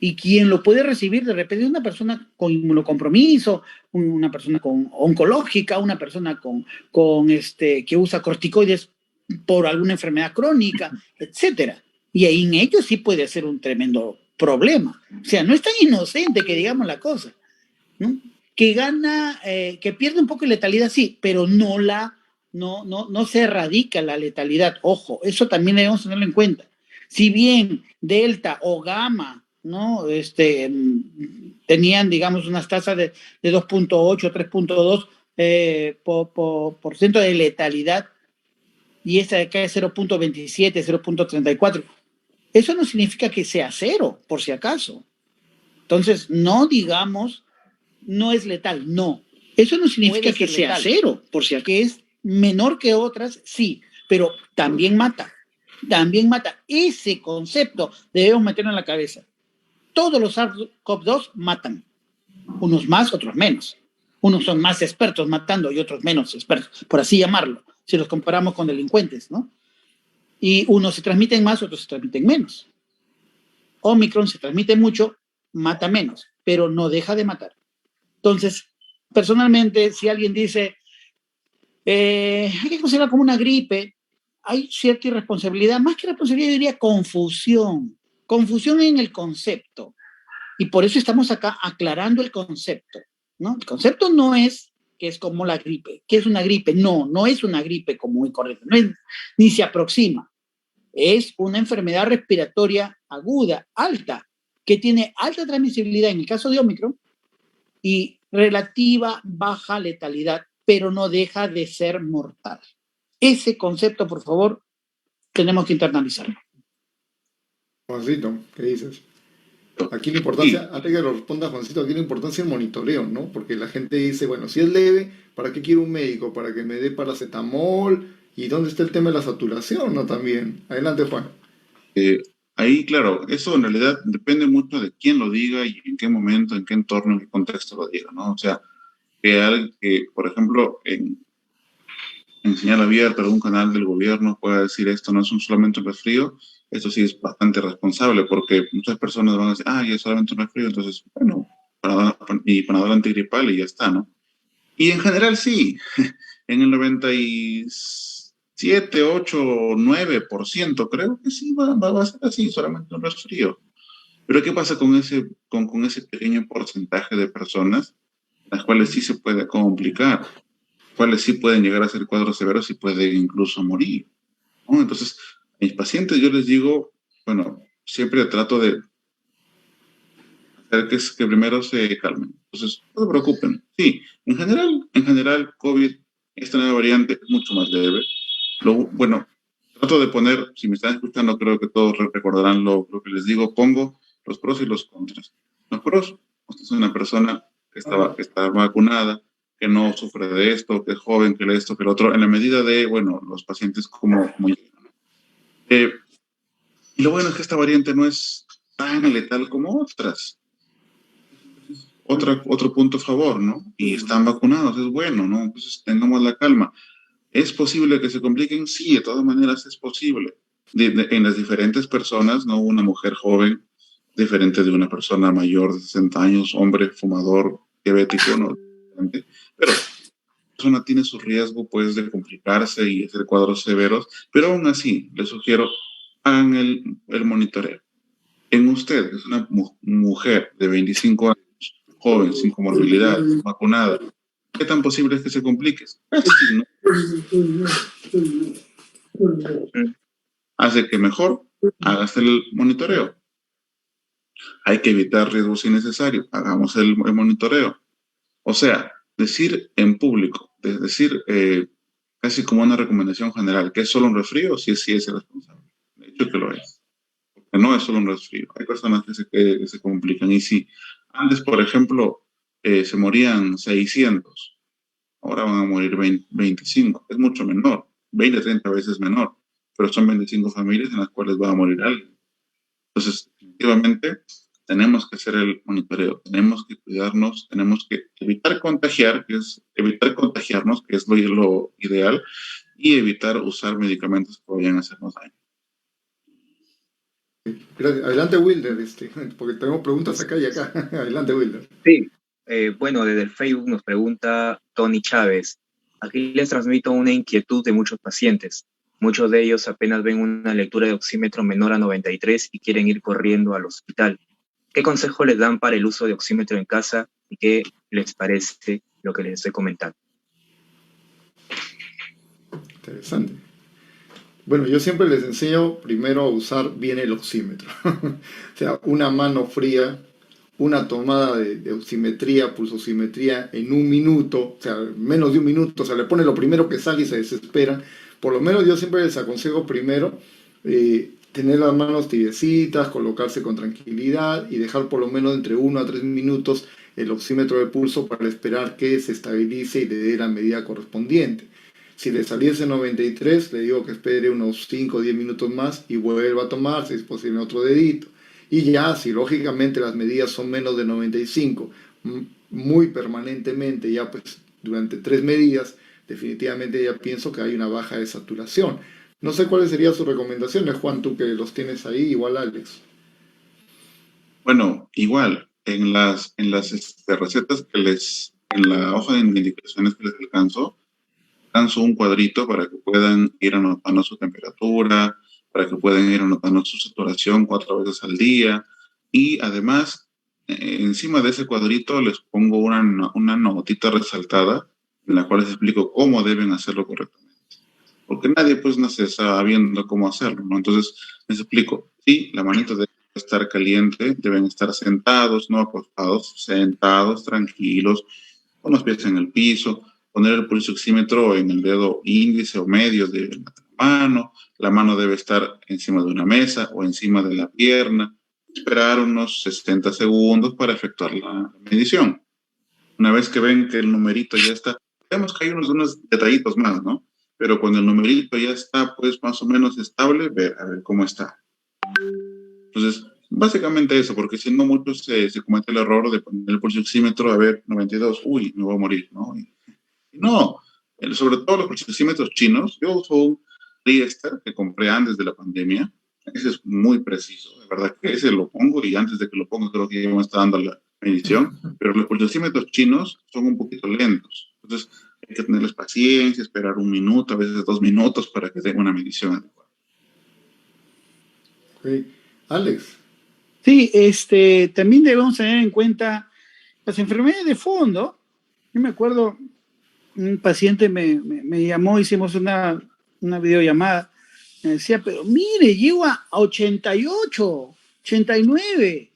Y quien lo puede recibir de repente es una persona con inmunocompromiso, una persona oncológica, una persona que usa corticoides por alguna enfermedad crónica, etcétera. Y ahí en ello sí puede ser un tremendo problema. O sea, no es tan inocente que digamos la cosa, ¿no? Que pierde un poco de letalidad, sí, pero no se erradica la letalidad. Ojo, eso también debemos tenerlo en cuenta. Si bien Delta o Gamma, ¿no? Tenían, digamos, unas tasas de 2.8, 3.2 por ciento de letalidad, y esta de acá es 0.27, 0.34. Eso no significa que sea cero, por si acaso. Entonces, no digamos no es letal, no. Eso no significa que sea letal. Cero, por si acaso es menor que otras, sí, pero también mata. También mata. Ese concepto debemos meterlo en la cabeza. Todos los SARS-CoV-2 matan. Unos más, otros menos. Unos son más expertos matando y otros menos expertos, por así llamarlo, si los comparamos con delincuentes, ¿no? Y unos se transmiten más, otros se transmiten menos. Omicron se transmite mucho, mata menos, pero no deja de matar. Entonces, personalmente, si alguien dice, hay que considerarla como una gripe, hay cierta irresponsabilidad, más que responsabilidad, yo diría confusión en el concepto. Y por eso estamos acá aclarando el concepto, ¿no? El concepto no es que es como la gripe, que es una gripe, no es una gripe común y corriente, ni se aproxima. Es una enfermedad respiratoria aguda, alta, que tiene alta transmisibilidad en el caso de Omicron, y relativa baja letalidad, pero no deja de ser mortal. Ese concepto, por favor, tenemos que internalizarlo. Juancito, ¿qué dices? Aquí la Sí, importancia, antes que lo responda Juancito, aquí la importancia del monitoreo, ¿no? Porque la gente dice, bueno, si es leve, ¿para qué quiero un médico? ¿Para que me dé paracetamol? ¿Y dónde está el tema de la saturación, no? También. Adelante, Juan. eh, ahí, claro, eso en realidad depende mucho de quién lo diga y en qué momento, en qué entorno, en qué contexto lo diga, ¿no? O sea, que por ejemplo, en señal abierta, algún canal del gobierno pueda decir esto no es solamente un resfrío, esto sí es bastante responsable porque muchas personas van a decir, ah, ya es solamente un resfrío, entonces, bueno, y panadol antigripal y ya está, ¿no? Y en general sí, en el 97, 8, 9% creo que sí va a ser así, solamente un resfrío. Pero ¿qué pasa con ese pequeño porcentaje de personas, las cuales sí se puede complicar, cuales sí pueden llegar a ser cuadros severos y pueden incluso morir, ¿no? Entonces, a mis pacientes yo les digo, bueno, siempre trato de hacer que primero se calmen. Entonces, no se preocupen. Sí, en general, COVID, esta nueva variante es mucho más leve. Bueno, trato de poner, si me están escuchando, creo que todos recordarán lo que les digo, pongo los pros y los contras. Los pros, usted es una persona que está vacunada, que no sufre de esto, que es joven, que esto, que lo otro, en la medida de, bueno, los pacientes como llegan. Eh, y lo bueno es que esta variante no es tan letal como otras. Otro punto a favor, ¿no? Y están vacunados, es bueno, ¿no? Entonces tengamos la calma. ¿Es posible que se compliquen? Sí, de todas maneras es posible. En las diferentes personas, ¿no? Una mujer joven, diferente de una persona mayor de 60 años, hombre, fumador, diabético, ¿no? Pero la persona tiene su riesgo, pues, de complicarse y hacer cuadros severos, pero aún así, les sugiero, hagan el monitoreo. En usted, que es una mujer de 25 años, joven, sin comorbilidad, vacunada, ¿qué tan posible es que se complique? Casi no. Mm. Hace que mejor hagas el monitoreo. Hay que evitar riesgos innecesarios. Hagamos el monitoreo. O sea, decir en público, decir casi como una recomendación general, que es solo un resfrío, sí es irresponsable. De hecho que lo es. Porque no es solo un resfrío. Hay personas que se complican. Y si antes, por ejemplo, se morían 600, ahora van a morir 20, 25. Es mucho menor. 20, 30 veces menor. Pero son 25 familias en las cuales va a morir alguien. Entonces, definitivamente, tenemos que hacer el monitoreo, tenemos que cuidarnos, tenemos que evitar contagiarnos, que es lo ideal, y evitar usar medicamentos que vayan a hacernos daño. Gracias. Adelante, Wilder, porque tenemos preguntas acá y acá. Adelante, Wilder. Sí, bueno, desde el Facebook nos pregunta Tony Chávez. Aquí les transmito una inquietud de muchos pacientes. Muchos de ellos apenas ven una lectura de oxímetro menor a 93 y quieren ir corriendo al hospital. ¿Qué consejo les dan para el uso de oxímetro en casa y qué les parece lo que les estoy comentando? Interesante. Bueno, yo siempre les enseño primero a usar bien el oxímetro. O sea, una mano fría, una tomada de oximetría, pulsoximetría en un minuto, o sea, menos de un minuto, o sea, le pone lo primero que sale y se desesperan. Por lo menos yo siempre les aconsejo primero tener las manos tibiecitas, colocarse con tranquilidad y dejar por lo menos entre 1 a 3 minutos el oxímetro de pulso para esperar que se estabilice y le dé la medida correspondiente. Si le saliese 93, le digo que espere unos 5 o 10 minutos más y vuelva a tomarse, si es posible, otro dedito. Y ya, si lógicamente las medidas son menos de 95, muy permanentemente, ya pues durante 3 medidas, definitivamente ya pienso que hay una baja de saturación. No sé cuáles serían sus recomendaciones, Juan, tú que los tienes ahí, igual Alex. Bueno, igual, en las recetas en la hoja de indicaciones que les alcanzo un cuadrito para que puedan ir anotando su temperatura, para que puedan ir anotando su saturación 4 veces al día. Y además, encima de ese cuadrito les pongo una notita resaltada en la cual les explico cómo deben hacerlo correctamente. Porque nadie pues nace sabiendo cómo hacerlo, ¿no? Entonces les explico, sí, la manita debe estar caliente, deben estar sentados, no acostados, sentados, tranquilos, con los pies en el piso, poner el pulso oxímetro en el dedo índice o medio de la mano debe estar encima de una mesa o encima de la pierna, esperar unos 60 segundos para efectuar la medición. Una vez que ven que el numerito ya está, vemos que hay unos detallitos más, ¿no? Pero cuando el numerito ya está, pues, más o menos estable, a ver cómo está. Entonces, básicamente eso, porque si no, muchos se comete el error de poner el pulsioxímetro a ver 92, uy, me voy a morir, ¿no? Y no, sobre todo los pulsioxímetros chinos. Yo uso un Riester que compré antes de la pandemia. Ese es muy preciso, de verdad que ese lo pongo y antes de que lo ponga creo que ya me está dando la medición, pero los pulsioxímetros chinos son un poquito lentos. Entonces hay que tenerles paciencia, esperar un minuto, a veces 2 minutos para que den una medición adecuada. Okay. Alex. Sí, también debemos tener en cuenta las enfermedades de fondo. Yo me acuerdo, un paciente me llamó, hicimos una videollamada, me decía, pero mire, llego a 88, 89.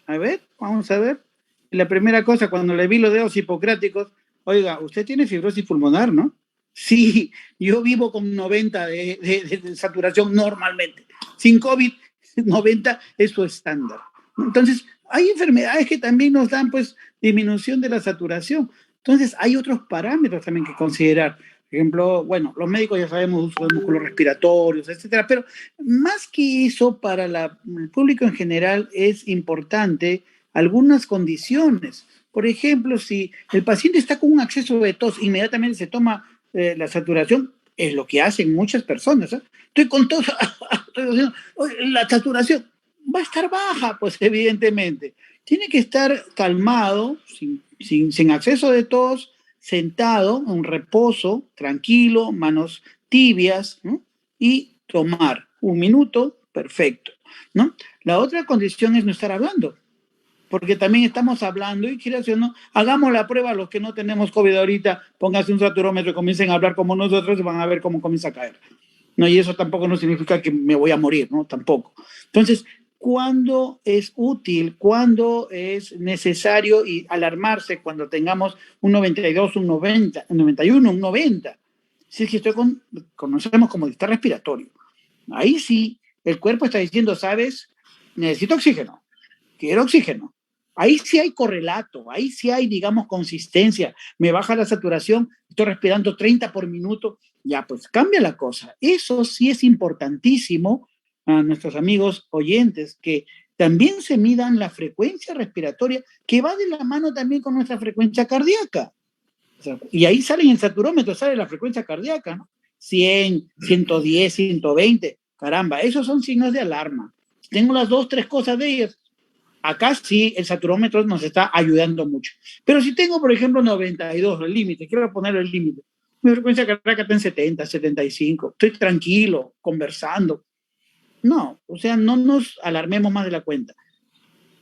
A ver, vamos a ver. La primera cosa, cuando le vi los dedos hipocráticos, oiga, usted tiene fibrosis pulmonar, ¿no? Sí, yo vivo con 90 de saturación normalmente. Sin COVID, 90 es su estándar. Entonces, hay enfermedades que también nos dan, pues, disminución de la saturación. Entonces, hay otros parámetros también que considerar. Por ejemplo, bueno, los médicos ya sabemos uso de músculos respiratorios, etcétera, pero más que eso, para el público en general es importante algunas condiciones. Por ejemplo, si el paciente está con un acceso de tos, inmediatamente se toma la saturación, es lo que hacen muchas personas. ¿Eh? Estoy con tos, la saturación va a estar baja, pues evidentemente. Tiene que estar calmado, sin acceso de tos, sentado, en reposo, tranquilo, manos tibias, ¿no? Y tomar 1 minuto, perfecto, ¿no? La otra condición es no estar hablando, porque también estamos hablando y quieras o no, hagamos la prueba los que no tenemos COVID ahorita, pónganse un saturómetro y comiencen a hablar como nosotros y van a ver cómo comienza a caer. No, y eso tampoco no significa que me voy a morir, ¿no? Tampoco. Entonces, ¿cuándo es útil? ¿Cuándo es necesario y alarmarse cuando tengamos un 92, un 90, un 91, un 90? Si es que conocemos como distal respiratorio. Ahí sí, el cuerpo está diciendo, ¿sabes? Necesito oxígeno, quiero oxígeno. Ahí sí hay correlato, ahí sí hay, digamos, consistencia. Me baja la saturación, estoy respirando 30 por minuto, ya pues cambia la cosa. Eso sí es importantísimo a nuestros amigos oyentes, que también se midan la frecuencia respiratoria, que va de la mano también con nuestra frecuencia cardíaca. O sea, y ahí sale en el saturómetro, sale la frecuencia cardíaca, ¿no? 100, 110, 120, caramba, esos son signos de alarma. Tengo las dos, tres cosas de ellas. Acá sí, el saturómetro nos está ayudando mucho. Pero si tengo, por ejemplo, 92, el límite, quiero poner el límite, mi frecuencia cardíaca está en 70, 75, estoy tranquilo, conversando. No, o sea, no nos alarmemos más de la cuenta.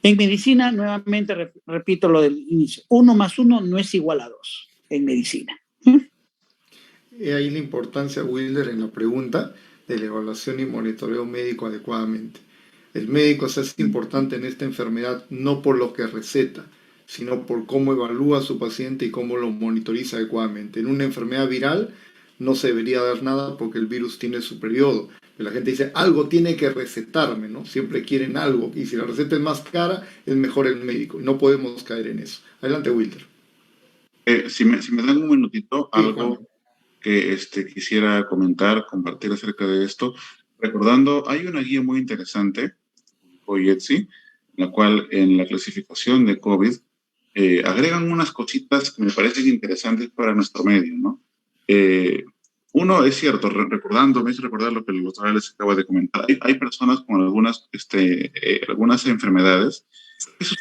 En medicina, nuevamente repito lo del inicio, 1 más 1 no es igual a 2 en medicina. Ahí la importancia, Wilder, en la pregunta de la evaluación y monitoreo médico adecuadamente. El médico se hace importante en esta enfermedad no por lo que receta, sino por cómo evalúa a su paciente y cómo lo monitoriza adecuadamente. En una enfermedad viral no se debería dar nada porque el virus tiene su periodo. Pero la gente dice, algo tiene que recetarme, ¿no? Siempre quieren algo. Y si la receta es más cara, es mejor el médico. No podemos caer en eso. Adelante, Wilder. Si me dan un minutito, Sí, algo Juan. que quisiera comentar, compartir acerca de esto. Recordando, hay una guía muy interesante, OIETSI, en la cual en la clasificación de COVID agregan unas cositas que me parecen interesantes para nuestro medio, ¿no? Uno, es cierto, me hizo recordar lo que el doctor les acaba de comentar. Hay personas con algunas enfermedades que su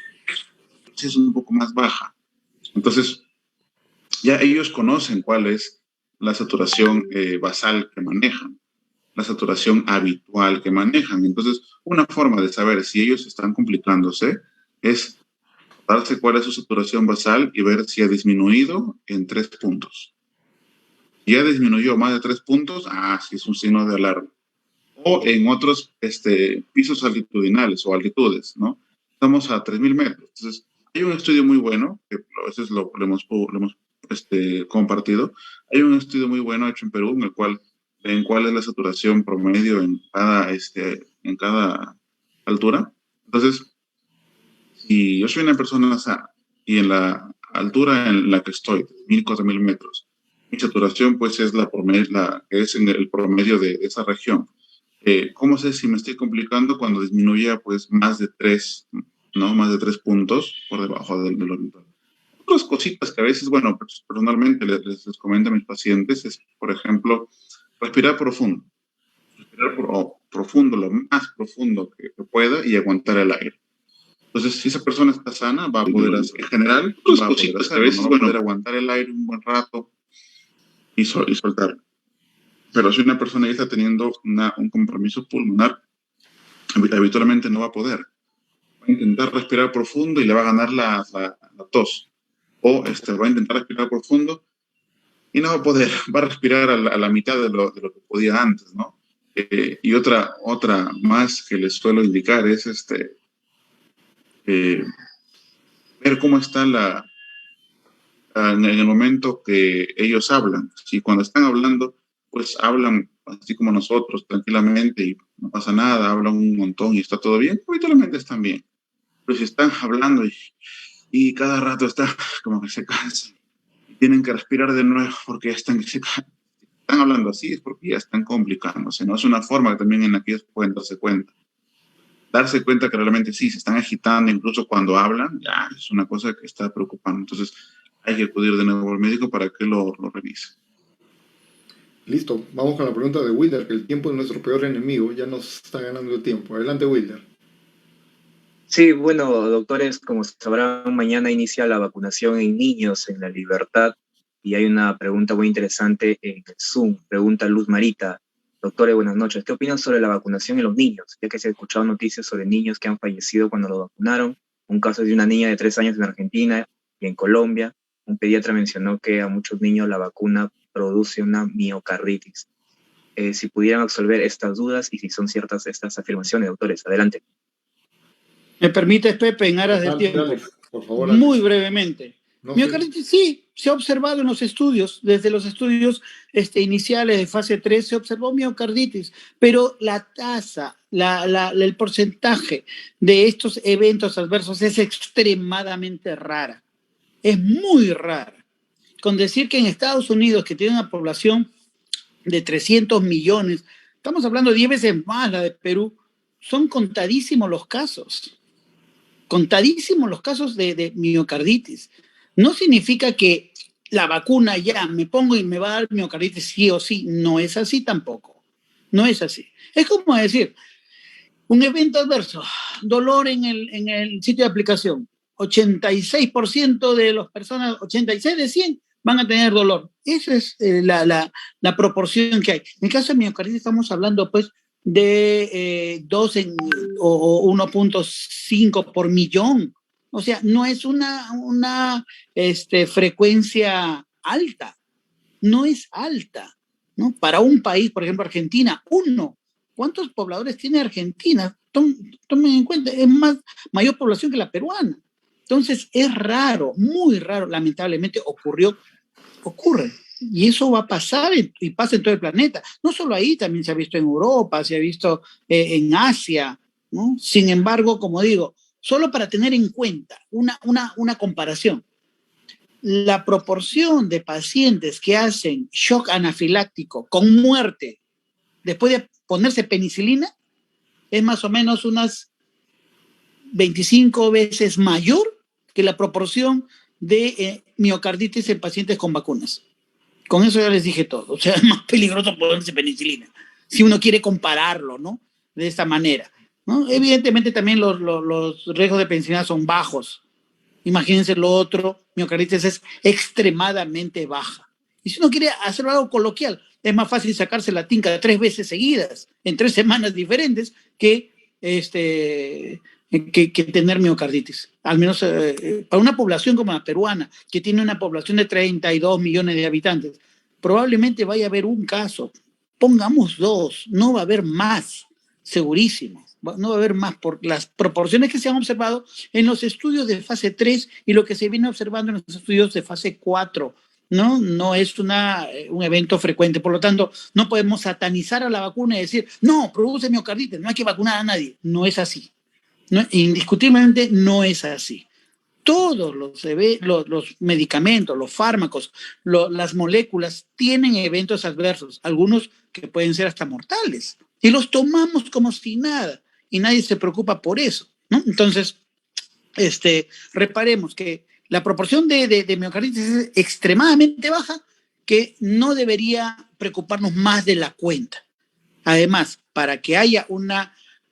es un poco más baja. Entonces, ya ellos conocen cuál es la saturación basal que manejan, la saturación habitual que manejan. Entonces, una forma de saber si ellos están complicándose es darse cuál es su saturación basal y ver si ha disminuido en 3 puntos. Si ya disminuyó más de 3 puntos, sí es un signo de alarma. O en otros pisos altitudinales o altitudes, ¿no? Estamos a 3.000 metros. Entonces, hay un estudio muy bueno, que a veces lo hemos compartido. Hay un estudio muy bueno hecho en Perú, en el cual ven cuál es la saturación promedio en cada altura. Entonces, si yo soy una persona sana y en la altura en la que estoy, 1.000, 4.000 metros, mi saturación pues es que es en el promedio de esa región. ¿Cómo sé si me estoy complicando cuando disminuya pues más de 3, ¿no? Más de 3 puntos por debajo del habitual? Otras cositas que a veces, bueno, pues, personalmente les comento a mis pacientes es, por ejemplo, respirar profundo. Profundo, lo más profundo que pueda y aguantar el aire. Entonces, si esa persona está sana, va a poder hacer, en general, va a poder hacerlo, a veces, ¿no? Va a poder aguantar el aire un buen rato y soltarlo. Pero si una persona ya está teniendo un compromiso pulmonar, habitualmente no va a poder. Va a intentar respirar profundo y le va a ganar la tos. O va a intentar respirar profundo y no va a poder, va a respirar a la mitad de lo que podía antes, ¿no? Y otra más que les suelo indicar es ver cómo está en el momento que ellos hablan. Si cuando están hablando, pues hablan así como nosotros, tranquilamente y no pasa nada, hablan un montón y está todo bien, habitualmente están bien. Pero si están hablando y cada rato está como que se cansan y tienen que respirar de nuevo porque ya están hablando así, es porque ya están complicándose, ¿no? Es una forma también en la que ellos pueden darse cuenta que realmente sí, se están agitando, incluso cuando hablan, ya es una cosa que está preocupando. Entonces, hay que acudir de nuevo al médico para que lo revise. Listo, vamos con la pregunta de Wilder, que el tiempo es nuestro peor enemigo, ya nos está ganando el tiempo. Adelante, Wilder. Sí, bueno, doctores, como sabrán, mañana inicia la vacunación en niños en La Libertad y hay una pregunta muy interesante en el Zoom. Pregunta Luz Marita. Doctores, buenas noches. ¿Qué opinan sobre la vacunación en los niños? Ya que se han escuchado noticias sobre niños que han fallecido cuando los vacunaron. Un caso es de una niña de 3 años en Argentina y en Colombia. Un pediatra mencionó que a muchos niños la vacuna produce una miocarditis. Si pudieran absolver estas dudas y si son ciertas estas afirmaciones, doctores, adelante. ¿Me permites, Pepe, en aras del tiempo? Dale, por favor. Muy brevemente. No Miocarditis, sí, se ha observado en los estudios, desde los estudios iniciales de fase 3 se observó miocarditis, pero la tasa, el porcentaje de estos eventos adversos es extremadamente rara, es muy rara. Con decir que en Estados Unidos, que tiene una población de 300 millones, estamos hablando 10 veces más la de Perú, son contadísimos los casos de miocarditis. No significa que la vacuna ya me pongo y me va a dar miocarditis sí o sí. No es así tampoco. No es así. Es como decir, un evento adverso, dolor en el sitio de aplicación. 86% de las personas, 86 de 100 van a tener dolor. Esa es la proporción que hay. En el caso de miocarditis estamos hablando pues de 2 o 1.5 por millón. O sea, no es una frecuencia alta. No es alta, ¿no? Para un país, por ejemplo, Argentina, ¿cuántos pobladores tiene Argentina? Tomen en cuenta, es mayor población que la peruana. Entonces, es raro, muy raro, lamentablemente ocurre. Y eso va a pasar y pasa en todo el planeta. No solo ahí, también se ha visto en Europa, se ha visto en Asia, ¿no? Sin embargo, como digo, solo para tener en cuenta una comparación, la proporción de pacientes que hacen shock anafiláctico con muerte después de ponerse penicilina es más o menos unas 25 veces mayor que la proporción de miocarditis en pacientes con vacunas. Con eso ya les dije todo. O sea, es más peligroso ponerse penicilina, si uno quiere compararlo, ¿no? De esta manera, ¿no? Evidentemente también los riesgos de penicilina son bajos. Imagínense lo otro, miocarditis es extremadamente baja. Y si uno quiere hacer algo coloquial, es más fácil sacarse la tinca 3 veces seguidas, en 3 semanas diferentes, que tener miocarditis. Al menos para una población como la peruana, que tiene una población de 32 millones de habitantes, probablemente vaya a haber un caso. Pongamos 2, no va a haber más, segurísimo. No va a haber más por las proporciones que se han observado en los estudios de fase 3 y lo que se viene observando en los estudios de fase 4. No es un evento frecuente. Por lo tanto, no podemos satanizar a la vacuna y decir, no, produce miocarditis, no hay que vacunar a nadie. No es así. ¿no? Indiscutiblemente no es así. Todos los medicamentos, los fármacos, las moléculas tienen eventos adversos, algunos que pueden ser hasta mortales, y los tomamos como si nada, y nadie se preocupa por eso, ¿no? Entonces, reparemos que la proporción de miocarditis es extremadamente baja, que no debería preocuparnos más de la cuenta. Además, para que haya un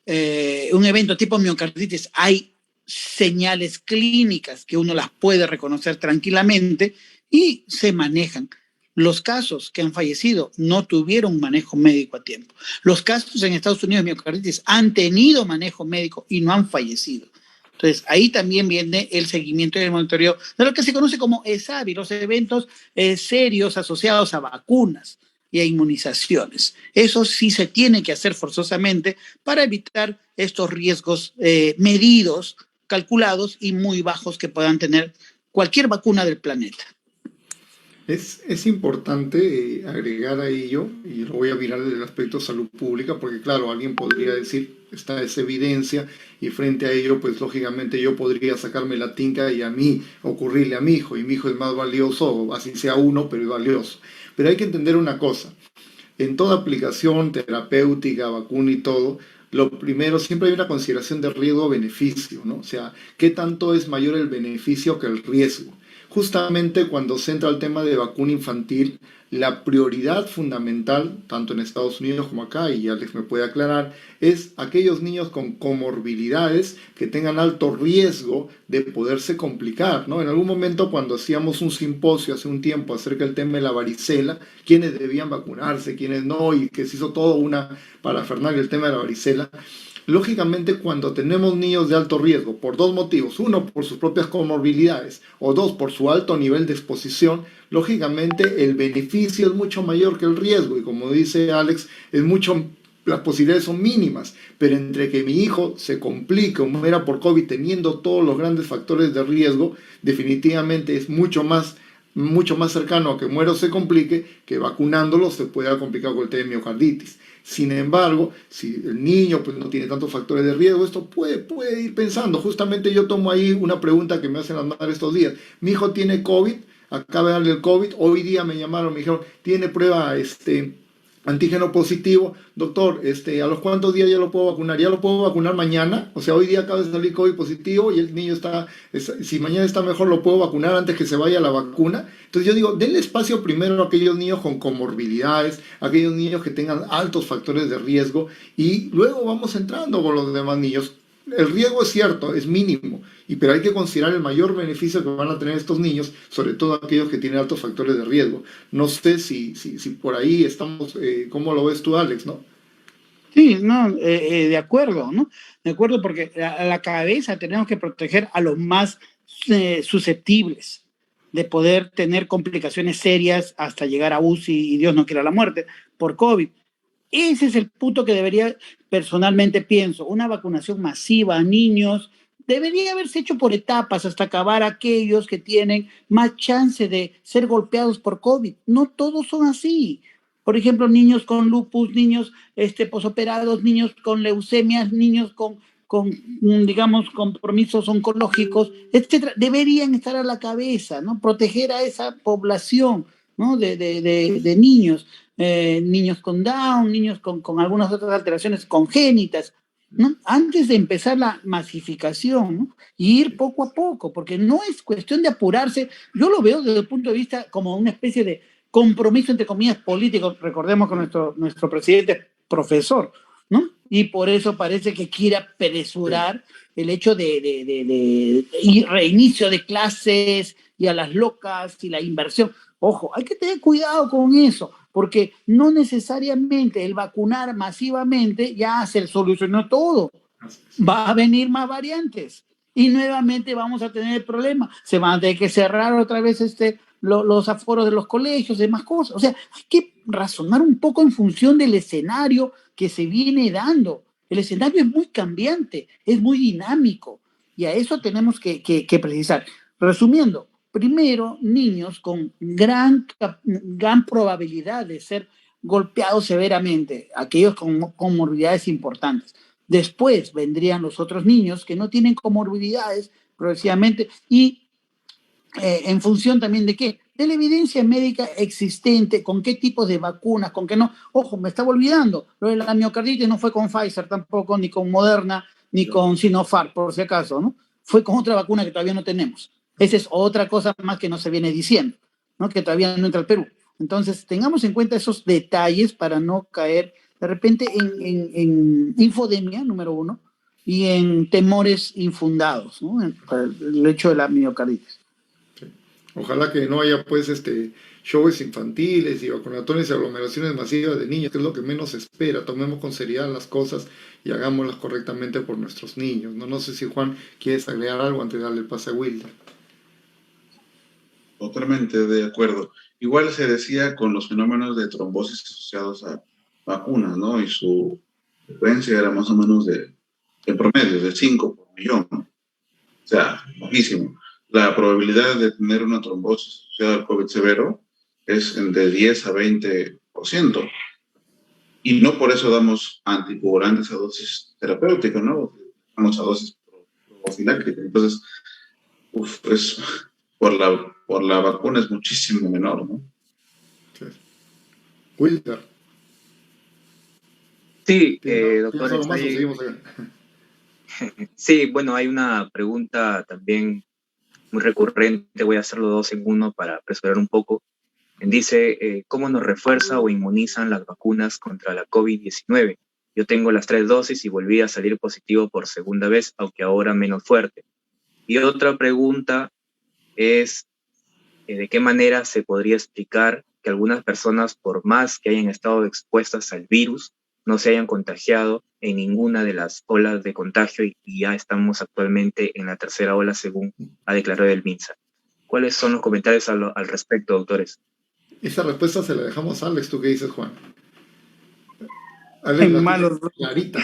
evento tipo miocarditis, hay señales clínicas que uno las puede reconocer tranquilamente y se manejan. Los casos que han fallecido no tuvieron manejo médico a tiempo. Los casos en Estados Unidos de miocarditis han tenido manejo médico y no han fallecido. Entonces, ahí también viene el seguimiento y el monitoreo de lo que se conoce como ESAVI, los eventos serios asociados a vacunas y a inmunizaciones. Eso sí se tiene que hacer forzosamente para evitar estos riesgos medidos, calculados y muy bajos que puedan tener cualquier vacuna del planeta. Es importante agregar a ello, y lo voy a mirar desde el aspecto de salud pública, porque claro, alguien podría decir, está esa evidencia, y frente a ello, pues lógicamente yo podría sacarme la tinca y a mí ocurrirle a mi hijo, y mi hijo es más valioso, o así sea uno, pero es valioso. Pero hay que entender una cosa, en toda aplicación terapéutica, vacuna y todo, lo primero, siempre hay una consideración de riesgo-beneficio, ¿no? O sea, ¿qué tanto es mayor el beneficio que el riesgo? Justamente cuando se entra al tema de vacuna infantil, la prioridad fundamental, tanto en Estados Unidos como acá, y Alex me puede aclarar, es aquellos niños con comorbilidades que tengan alto riesgo de poderse complicar, ¿no? En algún momento cuando hacíamos un simposio hace un tiempo acerca del tema de la varicela, quiénes debían vacunarse, quiénes no, y que se hizo todo una parafernalia el tema de la varicela. Lógicamente, cuando tenemos niños de alto riesgo, por dos motivos, uno por sus propias comorbilidades o dos por su alto nivel de exposición, lógicamente el beneficio es mucho mayor que el riesgo y como dice Alex, las posibilidades son mínimas, pero entre que mi hijo se complique o muera por COVID teniendo todos los grandes factores de riesgo, definitivamente es mucho más cercano a que muera o se complique que vacunándolo se pueda complicar con el tema de miocarditis. Sin embargo, si el niño pues, no tiene tantos factores de riesgo, esto puede ir pensando. Justamente yo tomo ahí una pregunta que me hacen las madres estos días. Mi hijo tiene COVID, acaba de darle el COVID, hoy día me llamaron, me dijeron, tiene prueba antígeno positivo, doctor, ¿a los cuántos días ya lo puedo vacunar? ¿Ya lo puedo vacunar mañana? O sea, hoy día acaba de salir COVID positivo y el niño si mañana está mejor, lo puedo vacunar antes que se vaya la vacuna. Entonces yo digo, denle espacio primero a aquellos niños con comorbilidades, a aquellos niños que tengan altos factores de riesgo y luego vamos entrando con los demás niños. El riesgo es cierto, es mínimo, pero hay que considerar el mayor beneficio que van a tener estos niños, sobre todo aquellos que tienen altos factores de riesgo. No sé si por ahí estamos, ¿cómo lo ves tú, Alex, no? Sí, no, de acuerdo, ¿no? De acuerdo, porque a la cabeza tenemos que proteger a los más susceptibles de poder tener complicaciones serias hasta llegar a UCI y Dios no quiera la muerte por COVID. Ese es el punto que debería, personalmente pienso, una vacunación masiva a niños debería haberse hecho por etapas hasta acabar aquellos que tienen más chance de ser golpeados por COVID. No todos son así. Por ejemplo, niños con lupus, niños posoperados, niños con leucemias, niños con digamos, compromisos oncológicos, etcétera, deberían estar a la cabeza, ¿no? Proteger a esa población, ¿no? de niños. Niños con Down, niños con algunas otras alteraciones congénitas, ¿no? Antes de empezar la masificación, ¿no? Y ir poco a poco, porque no es cuestión de apurarse. Yo lo veo desde el punto de vista como una especie de compromiso, entre comillas, político. Recordemos que nuestro presidente es profesor, ¿no? Y por eso parece que quiere apresurar el hecho de reinicio de clases y a las locas y la inversión. Ojo, hay que tener cuidado con eso, porque no necesariamente el vacunar masivamente ya se solucionó todo. Va a venir más variantes y nuevamente vamos a tener el problema. Se van a tener que cerrar otra vez los aforos de los colegios, demás cosas. O sea, hay que razonar un poco en función del escenario que se viene dando. El escenario es muy cambiante, es muy dinámico y a eso tenemos que precisar. Resumiendo, primero, niños con gran probabilidad de ser golpeados severamente, aquellos con comorbilidades importantes. Después vendrían los otros niños que no tienen comorbilidades progresivamente y en función también de qué, de la evidencia médica existente, con qué tipos de vacunas, con qué no. Ojo, me estaba olvidando, lo de la miocarditis no fue con Pfizer tampoco, ni con Moderna, ni con Sinopharm, por si acaso, ¿no? Fue con otra vacuna que todavía no tenemos. Esa es otra cosa más que no se viene diciendo, ¿no? Que todavía no entra al Perú. Entonces, tengamos en cuenta esos detalles para no caer de repente en infodemia, número uno, y en temores infundados, ¿no? El hecho de la miocarditis. Ojalá que no haya pues shows infantiles y vacunatorios y aglomeraciones masivas de niños, que es lo que menos se espera. Tomemos con seriedad las cosas y hagámoslas correctamente por nuestros niños. No sé si Juan quieres agregar algo antes de darle el pase a Wilder. Totalmente de acuerdo. Igual se decía con los fenómenos de trombosis asociados a vacunas, ¿no? Y su frecuencia era más o menos en promedio, de 5 por millón, ¿no? O sea, bajísimo. La probabilidad de tener una trombosis asociada al COVID severo es de 10 a 20%. Y no por eso damos anticoagulantes a dosis terapéuticas, ¿no? Damos a dosis profilácticas. Entonces, es, por la vacuna es muchísimo menor, ¿no? Sí. Wilder. Sí, ¿Tienes doctor, algo más o seguimos acá? sí, bueno, hay una pregunta también muy recurrente, voy a hacerlo dos en uno para apresurar un poco. Dice, ¿cómo nos refuerza o inmunizan las vacunas contra la COVID-19? Yo tengo las 3 dosis y volví a salir positivo por segunda vez, aunque ahora menos fuerte. Y otra pregunta es, ¿de qué manera se podría explicar que algunas personas, por más que hayan estado expuestas al virus, no se hayan contagiado en ninguna de las olas de contagio y ya estamos actualmente en la tercera ola, según ha declarado el MINSA? ¿Cuáles son los comentarios al respecto, doctores? Esa respuesta se la dejamos a Alex. ¿Tú qué dices, Juan? Alex la tiene Malos. clarita.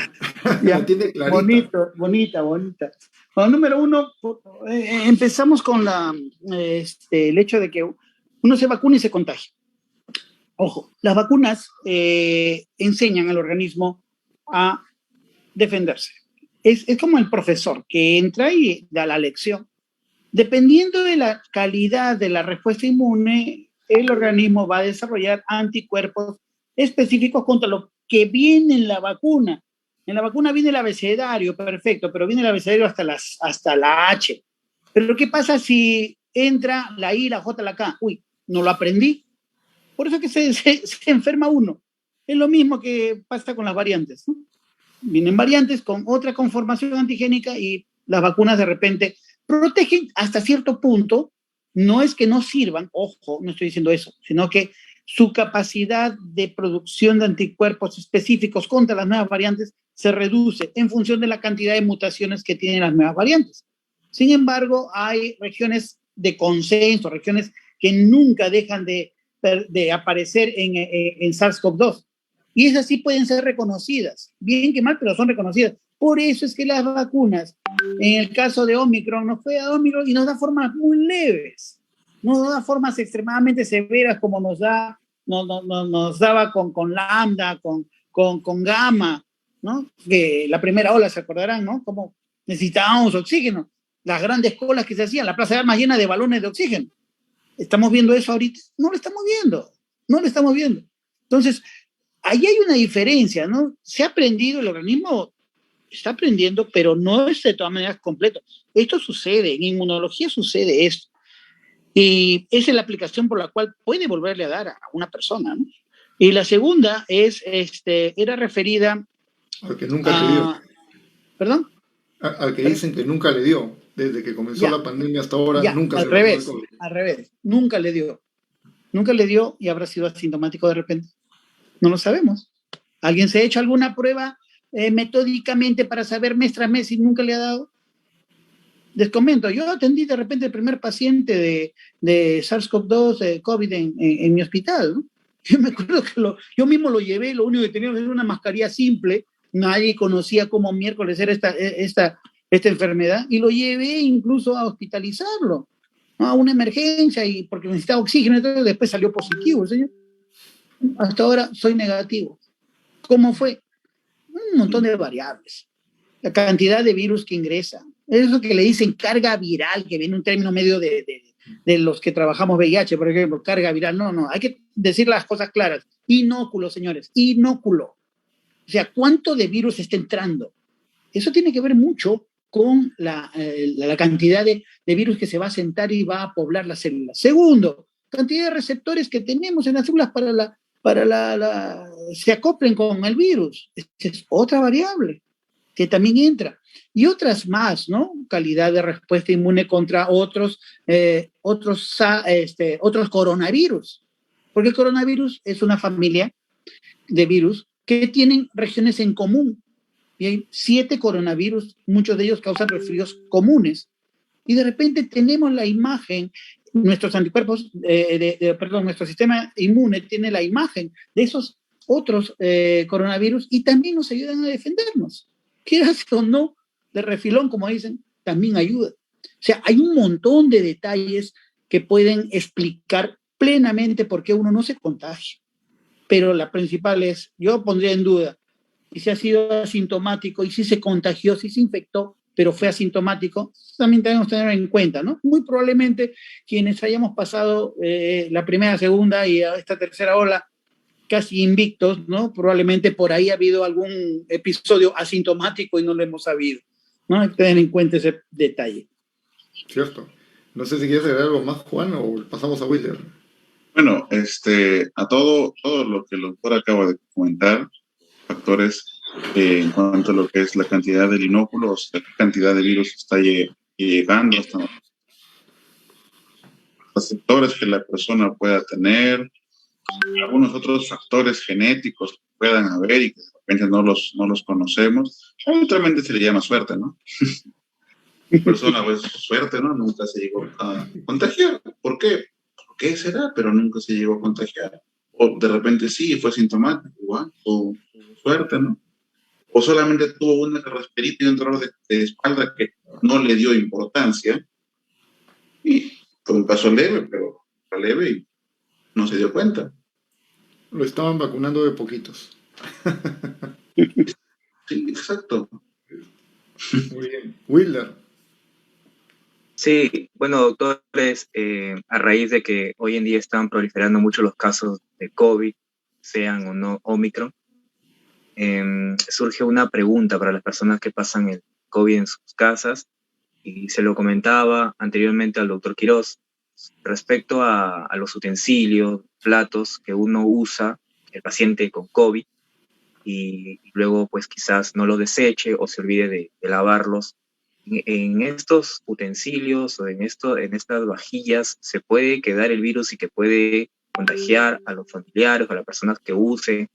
Ya, La tiene clarita. bonita. Bueno, número uno, empezamos con el hecho de que uno se vacuna y se contagia. Ojo, las vacunas enseñan al organismo a defenderse. Es como el profesor que entra y da la lección. Dependiendo de la calidad de la respuesta inmune, el organismo va a desarrollar anticuerpos específicos contra lo que viene en la vacuna. En la vacuna viene el abecedario, perfecto, pero viene el abecedario hasta la H. Pero ¿qué pasa si entra la I, la J, la K? Uy, no lo aprendí. Por eso que se enferma uno. Es lo mismo que pasa con las variantes, ¿no? Vienen variantes con otra conformación antigénica y las vacunas de repente protegen hasta cierto punto. No es que no sirvan, ojo, no estoy diciendo eso, sino que su capacidad de producción de anticuerpos específicos contra las nuevas variantes se reduce en función de la cantidad de mutaciones que tienen las nuevas variantes. Sin embargo, hay regiones de consenso, regiones que nunca dejan de aparecer en SARS-CoV-2. Y esas sí pueden ser reconocidas, bien que mal, pero son reconocidas. Por eso es que las vacunas, en el caso de Omicron, nos fue a Omicron y nos da formas muy leves, no nos da formas extremadamente severas como nos daba con Lambda, con Gamma, ¿no? Que la primera ola, se acordarán, ¿no? Como necesitábamos oxígeno, las grandes colas que se hacían, la Plaza de Armas llena de balones de oxígeno. ¿Estamos viendo eso ahorita? No lo estamos viendo. Entonces, ahí hay una diferencia, ¿no? Se ha aprendido, el organismo está aprendiendo, pero no es de todas maneras completo. Esto sucede, en inmunología sucede esto. Y esa es la aplicación por la cual puede volverle a dar a una persona, ¿no? Y la segunda era referida al que nunca le dio. ¿Perdón? Al que dicen que nunca le dio. Desde que comenzó la pandemia hasta ahora, nunca se enfermó de COVID. Al revés, nunca le dio y habrá sido asintomático de repente. No lo sabemos. ¿Alguien se ha hecho alguna prueba metódicamente para saber mes tras mes si nunca le ha dado? Les comento, yo atendí de repente el primer paciente de SARS-CoV-2, de COVID en mi hospital, ¿no? Yo me acuerdo que yo mismo lo llevé, lo único que teníamos era una mascarilla simple, nadie conocía cómo miércoles era esta enfermedad, y lo llevé incluso a hospitalizarlo, ¿no? A una emergencia, y porque necesitaba oxígeno, entonces después salió positivo, señor. Hasta ahora soy negativo. ¿Cómo fue? Un montón de variables. la cantidad de virus que ingresa. Eso que le dicen carga viral, que viene un término medio de los que trabajamos VIH, por ejemplo, carga viral. No, hay que decir las cosas claras. Inóculo, señores, inóculo. O sea, ¿cuánto de virus está entrando? Eso tiene que ver mucho con la cantidad de virus que se va a sentar y va a poblar las células. Segundo, cantidad de receptores que tenemos en las células se acoplen con el virus. Esta es otra variable que también entra. Y otras más, ¿no? Calidad de respuesta inmune contra otros coronavirus. Porque el coronavirus es una familia de virus que tienen regiones en común. Y hay 7 coronavirus, muchos de ellos causan resfríos comunes. Y de repente tenemos la imagen, nuestros anticuerpos, nuestro sistema inmune tiene la imagen de esos otros coronavirus y también nos ayudan a defendernos. Quieras o no, de refilón, como dicen, también ayuda. O sea, hay un montón de detalles que pueden explicar plenamente por qué uno no se contagia. Pero la principal es, yo pondría en duda, y si ha sido asintomático, y si se contagió, si se infectó, pero fue asintomático, también tenemos que tener en cuenta, ¿no? Muy probablemente quienes hayamos pasado la primera, segunda y esta tercera ola casi invictos, ¿no? Probablemente por ahí ha habido algún episodio asintomático y no lo hemos sabido, ¿no? Hay que tener en cuenta ese detalle. Cierto. No sé si quieres agregar algo más, Juan, o pasamos a Wilder. Bueno, a todo lo que el doctor acaba de comentar, factores en cuanto a lo que es la cantidad de inóculos, la cantidad de virus que está llegando hasta los receptores que la persona pueda tener, algunos otros factores genéticos que puedan haber y que de repente no los conocemos. Actualmente se le llama suerte, ¿no? La persona, pues, suerte, ¿no? Nunca se llegó a contagiar. ¿Por qué? ¿Por qué será? Pero nunca se llegó a contagiar. O de repente sí, fue sintomático, igual, o suerte, ¿no? O solamente tuvo una rasperita y un dolor de espalda que no le dio importancia y fue un caso leve, pero fue leve y no se dio cuenta. Lo estaban vacunando de poquitos. Sí, exacto. Muy bien. Wilder. Sí, bueno, doctores, a raíz de que hoy en día están proliferando mucho los casos de COVID, sean o no Omicron, surge una pregunta para las personas que pasan el COVID en sus casas, y se lo comentaba anteriormente al doctor Quirós, respecto a los utensilios, platos que uno usa, el paciente con COVID, y luego pues quizás no los deseche o se olvide de lavarlos. En estos utensilios o en estas vajillas se puede quedar el virus y que puede contagiar a los familiares o a las personas que usen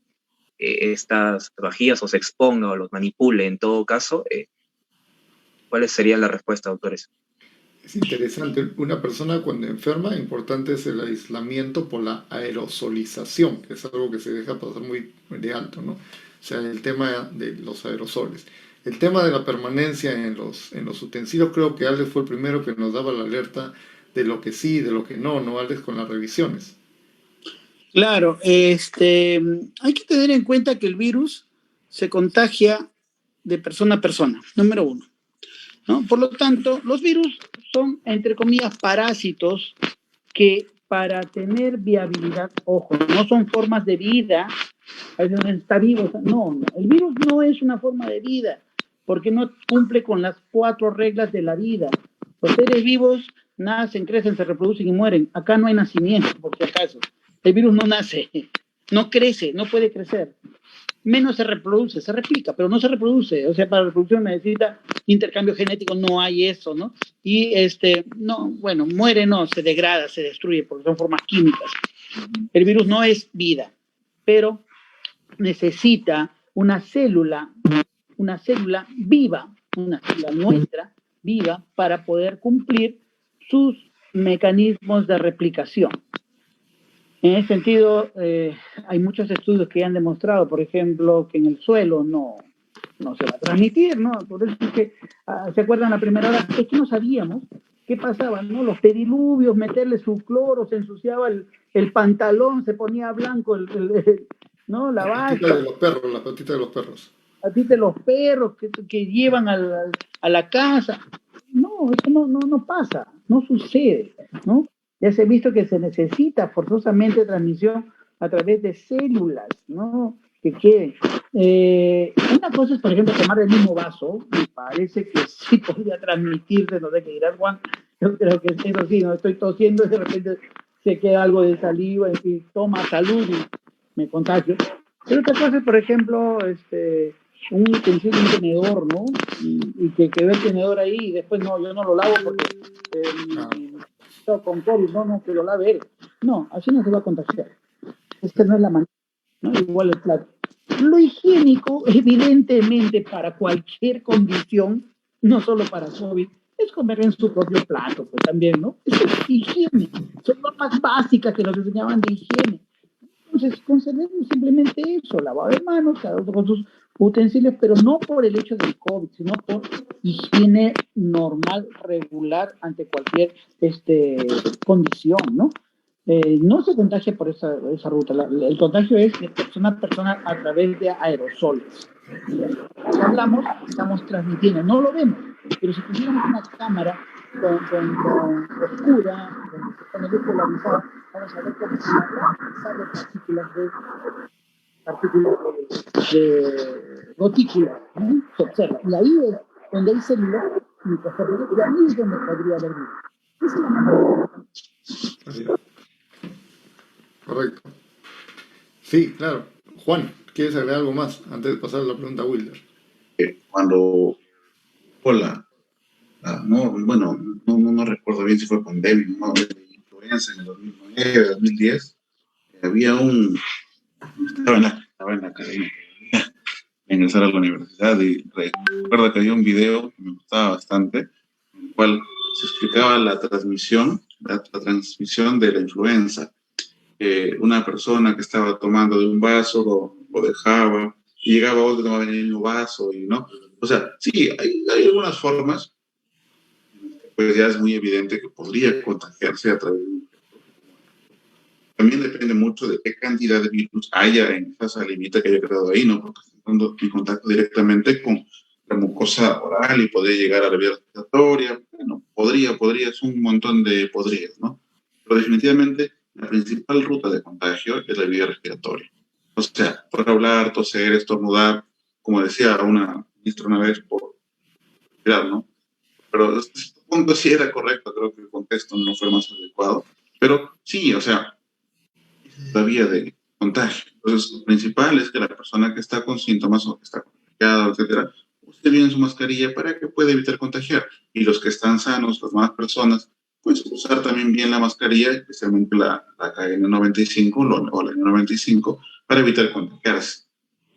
estas vajillas o se exponga o los manipule en todo caso. ¿Cuáles serían las respuestas, doctores? Es interesante. Una persona cuando enferma, importante es el aislamiento por la aerosolización, que es algo que se deja pasar muy de alto, ¿no? O sea, el tema de los aerosoles. El tema de la permanencia en los utensilios, creo que Alex fue el primero que nos daba la alerta de lo que sí y de lo que no, Alex, con las revisiones. Claro, hay que tener en cuenta que el virus se contagia de persona a persona, número uno, ¿no? Por lo tanto, los virus son, entre comillas, parásitos que para tener viabilidad, ojo, no son formas de vida, a veces está vivo, no, el virus no es una forma de vida, porque no cumple con las 4 reglas de la vida. Los seres vivos nacen, crecen, se reproducen y mueren. Acá no hay nacimiento, por si acaso. El virus no nace, no crece, no puede crecer. Menos se reproduce, se replica, pero no se reproduce. O sea, para la reproducción necesita intercambio genético, no hay eso, ¿no? Y no, bueno, muere, no, se degrada, se destruye, porque son formas químicas. El virus no es vida, pero necesita una célula viva, una célula nuestra viva, para poder cumplir sus mecanismos de replicación. En ese sentido, hay muchos estudios que han demostrado, por ejemplo, que en el suelo no se va a transmitir, ¿no? Por eso es que, ¿se acuerdan la primera hora? Es que no sabíamos qué pasaba, ¿no? Los pediluvios, meterle su cloro, se ensuciaba el pantalón, se ponía blanco, ¿no? La patita de los perros, la patita de los perros. a ti de los perros que llevan a la casa. No, eso no pasa, no sucede, ¿no? Ya se ha visto que se necesita forzosamente transmisión a través de células, ¿no? Que queden. Una cosa es, por ejemplo, tomar el mismo vaso, me parece que sí podría transmitirse, no sé qué dirás, Juan, yo creo que eso sí, no estoy tosiendo y de repente se queda algo de saliva, en fin, toma salud y me contagio. Pero otra cosa es, por ejemplo, un utensilio, un tenedor, ¿no? Y que quedó el tenedor ahí y después no, yo no lo lavo porque con COVID, no, que lo lave él. No, así no se va a contagiar. Esta no es la manera, ¿no? Igual el plato. Lo higiénico, evidentemente, para cualquier condición, no solo para COVID, es comer en su propio plato, pues también, ¿no? Eso es higiene. Son normas básicas que nos enseñaban de higiene. Entonces, concedemos simplemente eso, lavado de manos, cada uno con sus utensilios, pero no por el hecho del COVID, sino por higiene normal, regular, ante cualquier condición, ¿no? No se contagia por esa ruta. El contagio es de persona a persona a través de aerosoles. Cuando hablamos, estamos transmitiendo, no lo vemos, pero si pusiéramos una cámara con oscura, donde se pone luz polarizada, vamos a ver cómo sale partículas de gotículas, ¿no? Se observa. Y ahí es donde hay células microscópicas, y ahí es donde podría haber vida. Esa es la manera. Así es. Correcto. Sí, claro. Juan, ¿quieres agregar algo más antes de pasar a la pregunta a Wilder? Cuando hola, no, bueno, no recuerdo bien si fue pandemia, ¿no? De influenza en el 2009, 2010, había estaba en la academia, a ingresar a la universidad y recuerdo que había un video que me gustaba bastante, en el cual se explicaba la transmisión de la influenza. Una persona que estaba tomando de un vaso lo dejaba y llegaba otro que tomaba en el mismo vaso y no. O sea, sí, hay algunas formas, pues ya es muy evidente que podría contagiarse a través de un... También depende mucho de qué cantidad de virus haya en esa salinita que haya quedado ahí, ¿no? Porque está entrando en contacto directamente con la mucosa oral y podría llegar a la vía respiratoria. Bueno, podría, es un montón de podrías, ¿no? Pero definitivamente la principal ruta de contagio es la vía respiratoria. O sea, por hablar, toser, estornudar, como decía una ministra una vez, por respirar, ¿no? Pero supongo que sí era correcto, creo que el contexto no fue más adecuado. Pero sí, o sea, la vía de contagio. Entonces, lo principal es que la persona que está con síntomas o que está contagiada, etcétera, use bien su mascarilla para que pueda evitar contagiar. Y los que están sanos, las demás personas, pues usar también bien la mascarilla, especialmente la KN95 o la N95, para evitar contagiarse.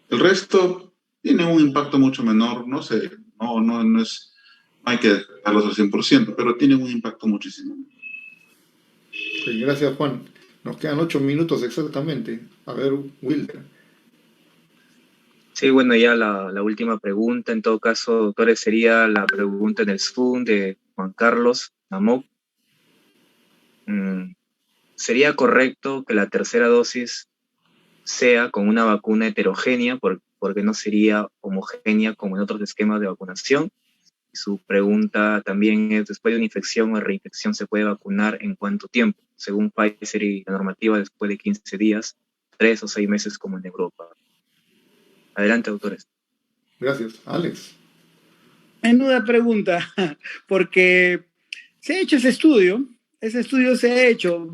El resto tiene un impacto mucho menor, no sé, no es, no hay que dejarlos al 100%, pero tiene un impacto muchísimo menor. Sí, gracias, Juan. Nos quedan 8 minutos exactamente. A ver, Wilder. Sí, bueno, ya la última pregunta, en todo caso, doctores, sería la pregunta en el Zoom de Juan Carlos Amok. ¿Sería correcto que la tercera dosis sea con una vacuna heterogénea, porque no sería homogénea como en otros esquemas de vacunación? Y su pregunta también es, ¿después de una infección o reinfección se puede vacunar en cuánto tiempo? Según Pfizer y la normativa, después de 15 días, 3 o 6 meses como en Europa. Adelante, doctores. Gracias. Alex. Menuda pregunta, porque se ha hecho ese estudio se ha hecho,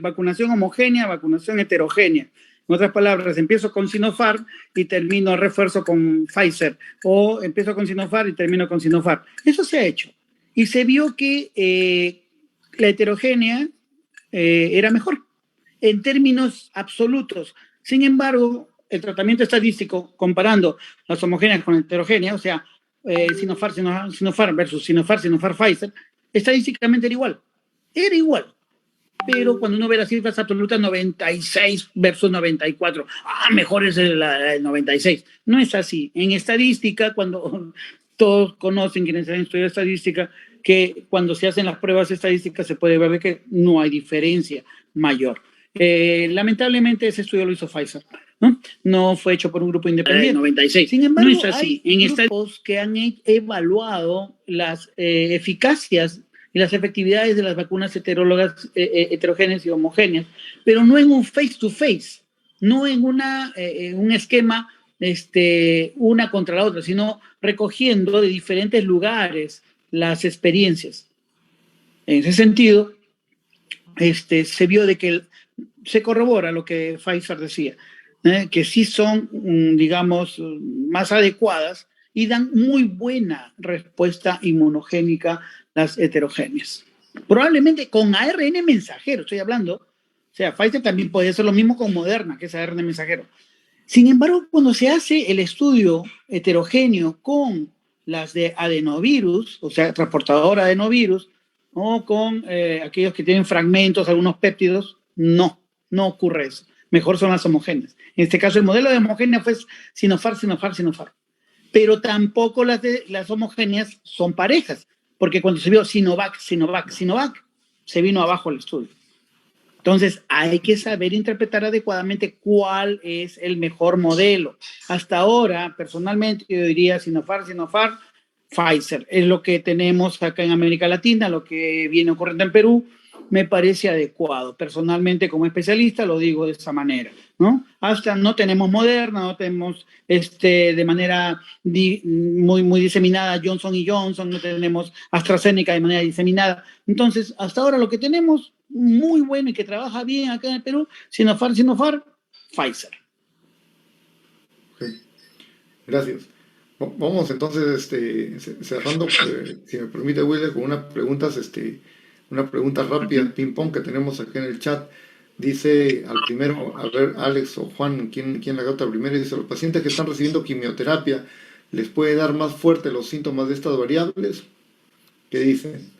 vacunación homogénea, vacunación heterogénea. En otras palabras, empiezo con Sinopharm y termino refuerzo con Pfizer, o empiezo con Sinopharm y termino con Sinopharm. Eso se ha hecho. Y se vio que la heterogénea era mejor en términos absolutos. Sin embargo, el tratamiento estadístico, comparando las homogéneas con la heterogénea, o sea, Sinopharm versus Sinopharm Pfizer, estadísticamente era igual. Era igual. Pero cuando uno ve las cifras absolutas, 96 versus 94, mejor es el 96. No es así. En estadística, cuando todos conocen quienes han estudiado estadística, que cuando se hacen las pruebas estadísticas se puede ver de que no hay diferencia mayor. Lamentablemente ese estudio lo hizo Pfizer. ¿no? No fue hecho por un grupo independiente. 96. Sin embargo, no es así. Hay grupos que han evaluado las eficacias y las efectividades de las vacunas heterogéneas y homogéneas, pero no en un face-to-face, no en un esquema una contra la otra, sino recogiendo de diferentes lugares las experiencias. En ese sentido, se vio de que se corrobora lo que Pfizer decía, que sí son, digamos, más adecuadas y dan muy buena respuesta inmunogénica las heterogéneas. Probablemente con ARN mensajero, estoy hablando, o sea, Pfizer también puede hacer lo mismo con Moderna, que es ARN mensajero. Sin embargo, cuando se hace el estudio heterogéneo con las de adenovirus, o sea, transportador adenovirus, o con aquellos que tienen fragmentos, algunos péptidos, no ocurre eso. Mejor son las homogéneas. En este caso, el modelo de homogénea fue Sinopharm. Pero tampoco las homogéneas son parejas, porque cuando se vio Sinovac, se vino abajo el estudio. Entonces, hay que saber interpretar adecuadamente cuál es el mejor modelo. Hasta ahora, personalmente, yo diría Sinopharm, Pfizer. Es lo que tenemos acá en América Latina, lo que viene ocurriendo en Perú, me parece adecuado. Personalmente, como especialista, lo digo de esa manera, ¿no? Hasta no tenemos Moderna, no tenemos de manera muy diseminada Johnson & Johnson, no tenemos AstraZeneca de manera diseminada. Entonces, hasta ahora lo que tenemos muy bueno y que trabaja bien acá en el Perú, Sinopharm, Pfizer. Okay. Gracias. Vamos entonces cerrando, si me permite, Wilder, con unas preguntas, una pregunta rápida, ping-pong, que tenemos aquí en el chat. Dice al primero, a ver, Alex o Juan, ¿quién la gata primero? Dice, los pacientes que están recibiendo quimioterapia, ¿les puede dar más fuerte los síntomas de estas variables? ¿Qué dicen?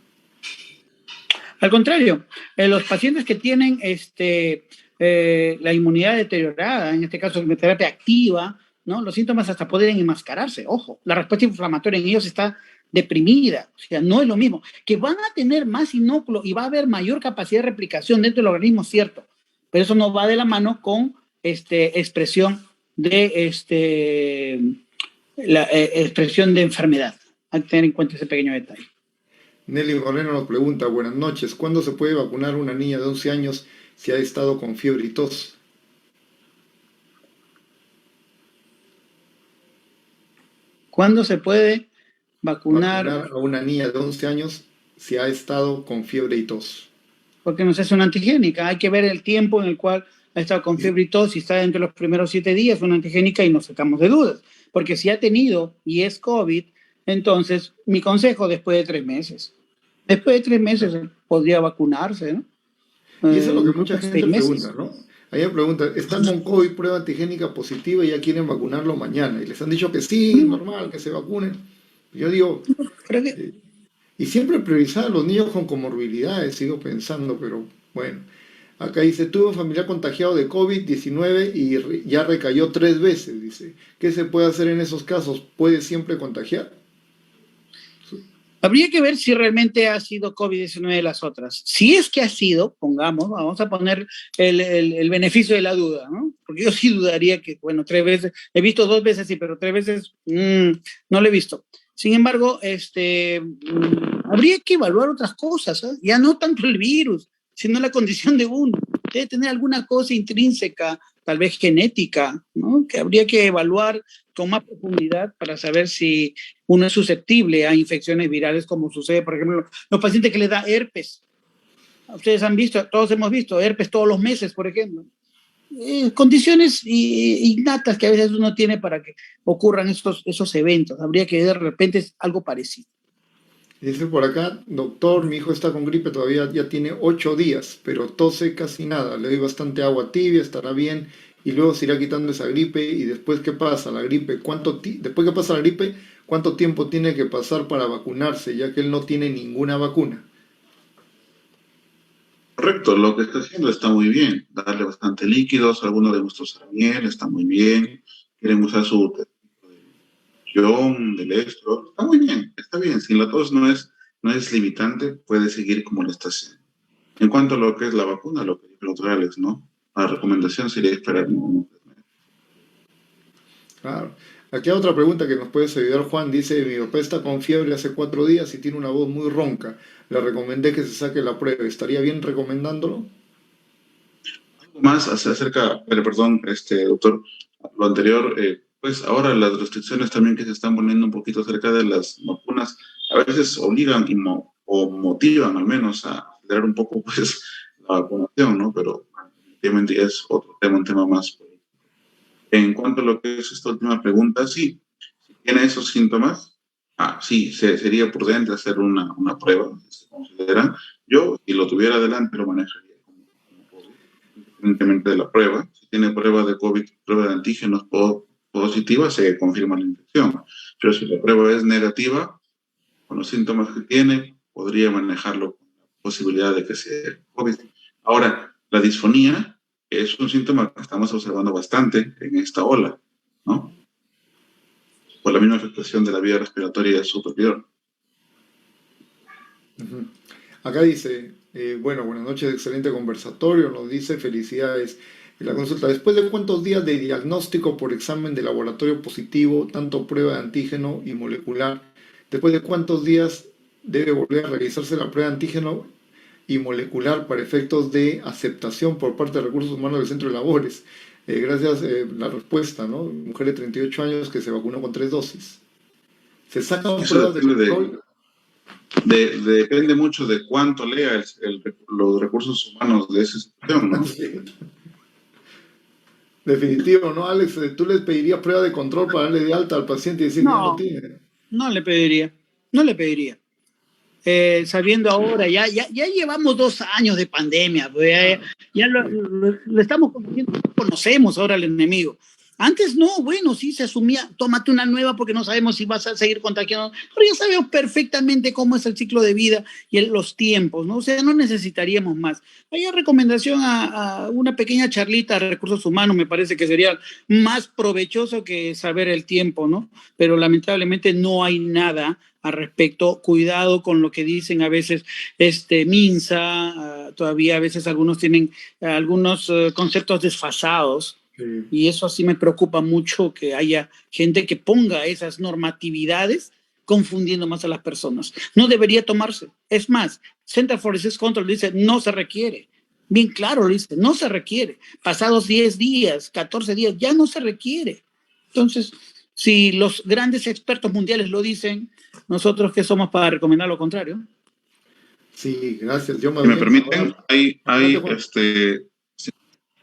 Al contrario, los pacientes que tienen la inmunidad deteriorada, en este caso quimioterapia activa, ¿no? Los síntomas hasta pueden enmascararse. Ojo, la respuesta inflamatoria en ellos está deprimida, o sea, no es lo mismo. Que van a tener más inóculo y va a haber mayor capacidad de replicación dentro del organismo, cierto, pero eso no va de la mano con expresión de expresión de enfermedad. Hay que tener en cuenta ese pequeño detalle. Nelly Moreno nos pregunta, buenas noches, ¿cuándo se puede vacunar una niña de 11 años si ha estado con fiebre y tos? ¿Cuándo se puede vacunar a una niña de 11 años si ha estado con fiebre y tos? Porque no se hace una antigénica, hay que ver el tiempo en el cual ha estado con fiebre y tos, si está dentro de los primeros 7 días, una antigénica y nos sacamos de dudas. Porque si ha tenido y es COVID, entonces mi consejo después de 3 meses. Después de 3 meses podría vacunarse, ¿no? Y eso es lo que mucha gente pregunta, ¿no? Ahí me preguntan, están con COVID, prueba antigénica positiva y ya quieren vacunarlo mañana. Y les han dicho que sí, normal, que se vacunen. Yo digo, y siempre priorizar a los niños con comorbilidades, sigo pensando, pero bueno. Acá dice, tuve un familiar contagiado de COVID-19 y ya recayó 3 veces, dice. ¿Qué se puede hacer en esos casos? ¿Puede siempre contagiar? Habría que ver si realmente ha sido COVID-19 de las otras. Si es que ha sido, pongamos, vamos a poner el beneficio de la duda, ¿no? Porque yo sí dudaría que, bueno, 3 veces, he visto 2 veces, sí, pero 3 veces no lo he visto. Sin embargo, habría que evaluar otras cosas, ¿eh? Ya no tanto el virus, sino la condición de uno. Debe tener alguna cosa intrínseca, tal vez genética, ¿no? Que habría que evaluar con más profundidad para saber si uno es susceptible a infecciones virales, como sucede, por ejemplo, los pacientes que les da herpes. Ustedes han visto, todos hemos visto herpes todos los meses, por ejemplo. Condiciones innatas que a veces uno tiene para que ocurran esos eventos. Habría que de repente es algo parecido. Dice por acá, doctor, mi hijo está con gripe todavía, ya tiene 8 días, pero tose casi nada, le doy bastante agua tibia, estará bien, y luego se irá quitando esa gripe, y después, ¿qué pasa? La gripe, después que pasa la gripe, ¿cuánto tiempo tiene que pasar para vacunarse, ya que él no tiene ninguna vacuna? Correcto, lo que está haciendo está muy bien. Darle bastante líquidos, algunos le gusta usar miel, está muy bien. Quieren usar su del estro, está bien. Si la tos no es limitante, puede seguir como lo está haciendo. En cuanto a lo que es la vacuna, lo que dijo el doctor Alex, ¿no? La recomendación sería esperar un mes. Claro. Aquí hay otra pregunta que nos puedes ayudar, Juan. Dice, mi papá está con fiebre hace 4 días y tiene una voz muy ronca. Le recomendé que se saque la prueba. ¿Estaría bien recomendándolo? Algo más acerca, pero perdón, doctor, lo anterior, pues ahora las restricciones también que se están poniendo un poquito acerca de las vacunas, a veces obligan o motivan al menos a acelerar un poco pues la vacunación, ¿no? Pero definitivamente es otro tema, un tema más. En cuanto a lo que es esta última pregunta, sí, si tiene esos síntomas, sí, sería prudente hacer una prueba, se considera. Yo, si lo tuviera adelante, lo manejaría como COVID, independientemente de la prueba. Si tiene prueba de COVID, prueba de antígenos positiva, se confirma la infección. Pero si la prueba es negativa, con los síntomas que tiene, podría manejarlo con la posibilidad de que sea COVID. Ahora, la disfonía es un síntoma que estamos observando bastante en esta ola, ¿no? Por la misma afectación de la vía respiratoria superior. Ujú. Acá dice, bueno, buenas noches, excelente conversatorio, nos dice, felicidades. Y la consulta, después de cuántos días de diagnóstico por examen de laboratorio positivo, tanto prueba de antígeno y molecular, después de cuántos días debe volver a realizarse la prueba de antígeno y molecular para efectos de aceptación por parte de recursos humanos del centro de labores? Gracias, la respuesta, ¿no? Mujer de 38 años que se vacunó con 3 dosis. ¿Se sacan Eso pruebas de depende control? depende mucho de cuánto lea los recursos humanos de esa institución, ¿no? Sí. Definitivo, ¿no, Alex? Tú les pedirías prueba de control para darle de alta al paciente y decir que ya no No, tiene. no le pediría, no le pediría. Sabiendo ahora, ya llevamos 2 años de pandemia, pues, Claro. ya lo estamos conociendo, conocemos ahora al enemigo. Antes no, bueno, sí se asumía, tómate una nueva porque no sabemos si vas a seguir contagiando, pero ya sabemos perfectamente cómo es el ciclo de vida y los tiempos, ¿no? O sea, no necesitaríamos más. Hay recomendación a una pequeña charlita de recursos humanos, me parece que sería más provechoso que saber el tiempo, ¿no? Pero lamentablemente no hay nada al respecto. Cuidado con lo que dicen a veces Minsa, todavía a veces algunos tienen algunos conceptos desfasados. Sí. Y eso sí me preocupa mucho, que haya gente que ponga esas normatividades confundiendo más a las personas. No debería tomarse. Es más, Center for Disease Control dice no se requiere. Bien claro lo dice, no se requiere. Pasados 10 días, 14 días, ya no se requiere. Entonces, si los grandes expertos mundiales lo dicen, nosotros qué somos para recomendar lo contrario. Sí, gracias. Yo Si más me bien permiten, ahora. Adelante, hay Juan.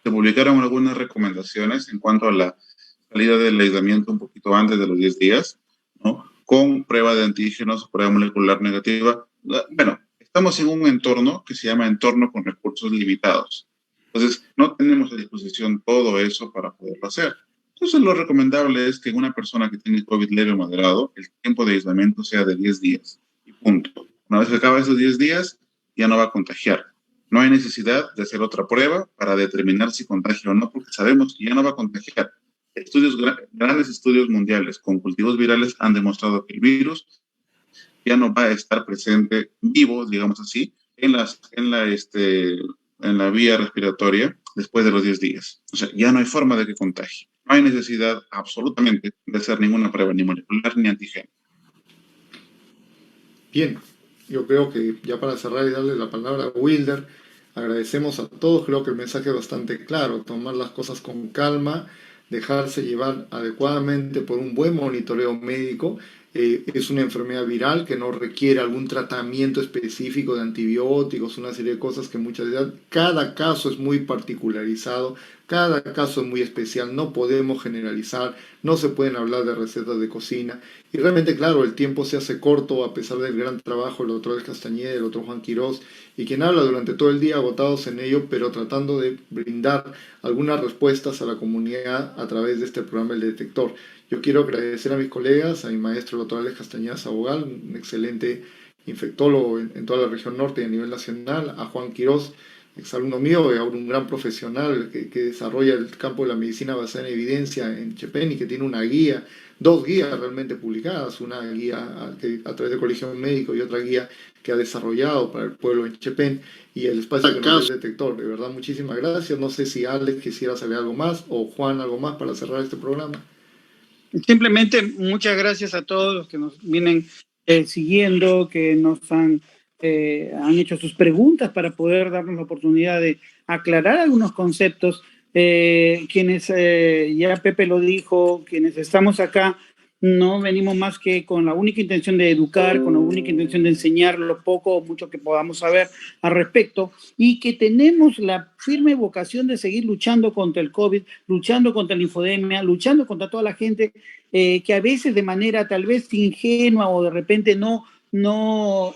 se publicaron algunas recomendaciones en cuanto a la salida del aislamiento un poquito antes de los 10 días, ¿no? Con prueba de antígenos, prueba molecular negativa. Bueno, estamos en un entorno que se llama entorno con recursos limitados. Entonces, no tenemos a disposición todo eso para poderlo hacer. Entonces, lo recomendable es que en una persona que tiene COVID leve o moderado, el tiempo de aislamiento sea de 10 días y punto. Una vez que acaba esos 10 días, ya no va a contagiar. No hay necesidad de hacer otra prueba para determinar si contagia o no, porque sabemos que ya no va a contagiar. Grandes estudios mundiales con cultivos virales han demostrado que el virus ya no va a estar presente vivo, digamos así, en la vía respiratoria después de los 10 días. O sea, ya no hay forma de que contagie. No hay necesidad absolutamente de hacer ninguna prueba, ni molecular ni antígeno. Bien, yo creo que ya para cerrar y darle la palabra a Wilder, agradecemos a todos, creo que el mensaje es bastante claro, tomar las cosas con calma, dejarse llevar adecuadamente por un buen monitoreo médico. Es una enfermedad viral que no requiere algún tratamiento específico de antibióticos, una serie de cosas que muchas veces, cada caso es muy particularizado, cada caso es muy especial, no podemos generalizar, no se pueden hablar de recetas de cocina. Y realmente, claro, el tiempo se hace corto a pesar del gran trabajo del doctor Castañeda, del otro Juan Quirós, y quien habla durante todo el día agotados en ello, pero tratando de brindar algunas respuestas a la comunidad a través de este programa El Detector. Yo quiero agradecer a mis colegas, a mi maestro el doctor Alex Castañeda Sabogal, un excelente infectólogo en toda la región norte y a nivel nacional, a Juan Quirós, exalumno mío y ahora un gran profesional que desarrolla el campo de la medicina basada en evidencia en Chepén y que tiene una guía, dos guías realmente publicadas, una guía a través del Colegio Médico y otra guía que ha desarrollado para el pueblo en Chepén y el espacio que nos da el detector. De verdad, muchísimas gracias. No sé si Alex quisiera saber algo más o Juan algo más para cerrar este programa. Simplemente muchas gracias a todos los que nos vienen siguiendo, que han hecho sus preguntas para poder darnos la oportunidad de aclarar algunos conceptos. Quienes, ya Pepe lo dijo, quienes estamos acá, no venimos más que con la única intención de educar, con la única intención de enseñar lo poco o mucho que podamos saber al respecto, y que tenemos la firme vocación de seguir luchando contra el COVID, luchando contra la infodemia, luchando contra toda la gente que a veces de manera tal vez ingenua o de repente no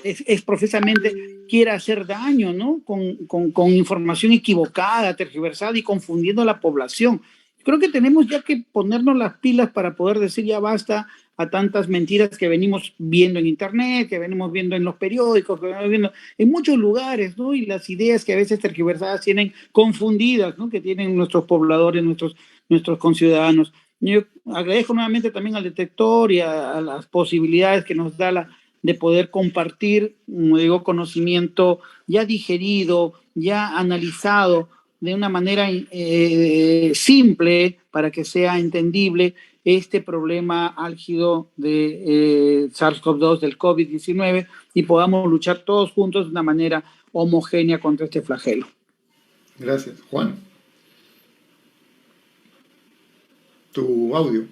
es profesamente quiera hacer daño, ¿no? Con información equivocada, tergiversada y confundiendo a la población. Creo que tenemos ya que ponernos las pilas para poder decir ya basta a tantas mentiras que venimos viendo en internet, que venimos viendo en los periódicos, que venimos viendo en muchos lugares, ¿no? Y las ideas que a veces tergiversadas tienen confundidas, ¿no? Que tienen nuestros pobladores, nuestros conciudadanos. Yo agradezco nuevamente también al detector y a las posibilidades que nos da de poder compartir, como digo, conocimiento ya digerido, ya analizado de una manera simple para que sea entendible este problema álgido de SARS-CoV-2 del COVID-19 y podamos luchar todos juntos de una manera homogénea contra este flagelo. Gracias. Juan, tu audio.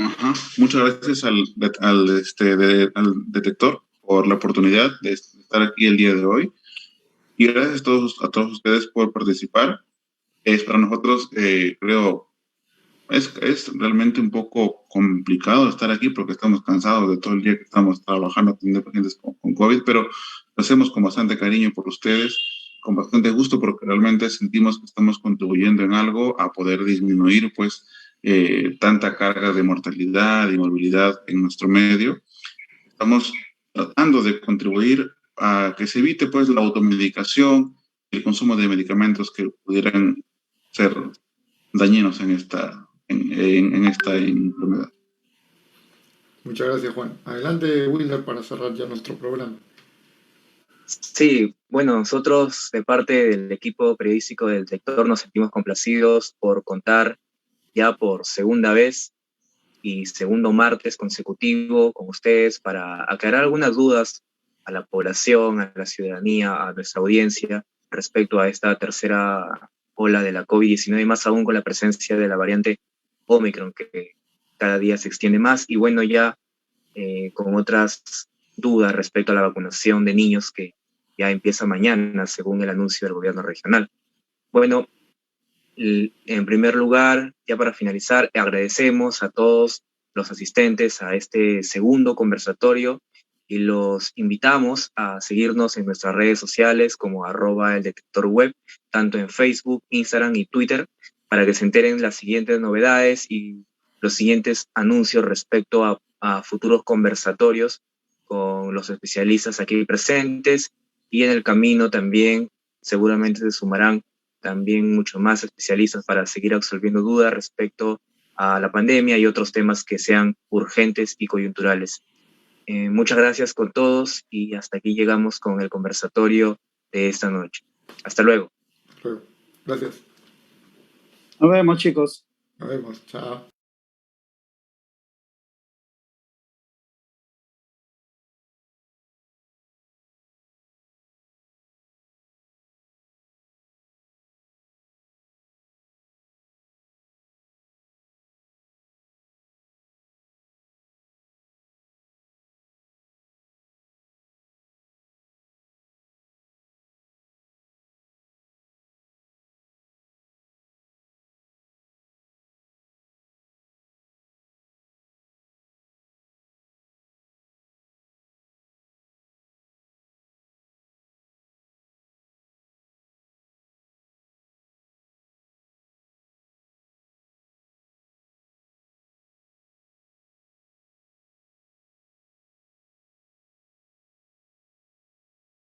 Ajá. Muchas gracias al detector por la oportunidad de estar aquí el día de hoy. Y gracias a todos ustedes por participar. Es para nosotros, creo, es realmente un poco complicado estar aquí porque estamos cansados de todo el día que estamos trabajando atendiendo pacientes con COVID, pero lo hacemos con bastante cariño por ustedes, con bastante gusto porque realmente sentimos que estamos contribuyendo en algo a poder disminuir pues tanta carga de mortalidad y morbilidad en nuestro medio. Estamos tratando de contribuir a que se evite pues la automedicación y el consumo de medicamentos que pudieran ser dañinos en esta enfermedad. Muchas gracias, Juan. Adelante, Wilder, para cerrar ya nuestro programa. Sí, bueno, nosotros de parte del equipo periodístico del Detector nos sentimos complacidos por contar ya por segunda vez y segundo martes consecutivo con ustedes para aclarar algunas dudas a la población, a la ciudadanía, a nuestra audiencia respecto a esta tercera ola de la COVID-19 y más aún con la presencia de la variante Omicron que cada día se extiende más y bueno, ya con otras dudas respecto a la vacunación de niños que ya empieza mañana según el anuncio del gobierno regional. Bueno, en primer lugar, ya para finalizar, agradecemos a todos los asistentes a este segundo conversatorio y los invitamos a seguirnos en nuestras redes sociales como @eldetectorweb, tanto en Facebook, Instagram y Twitter, para que se enteren las siguientes novedades y los siguientes anuncios respecto a futuros conversatorios con los especialistas aquí presentes y en el camino también seguramente se sumarán también mucho más especialistas para seguir absolviendo dudas respecto a la pandemia y otros temas que sean urgentes y coyunturales. Muchas gracias con todos y hasta aquí llegamos con el conversatorio de esta noche. Hasta luego. Luego. Gracias. Nos vemos, chicos. Nos vemos. Chao.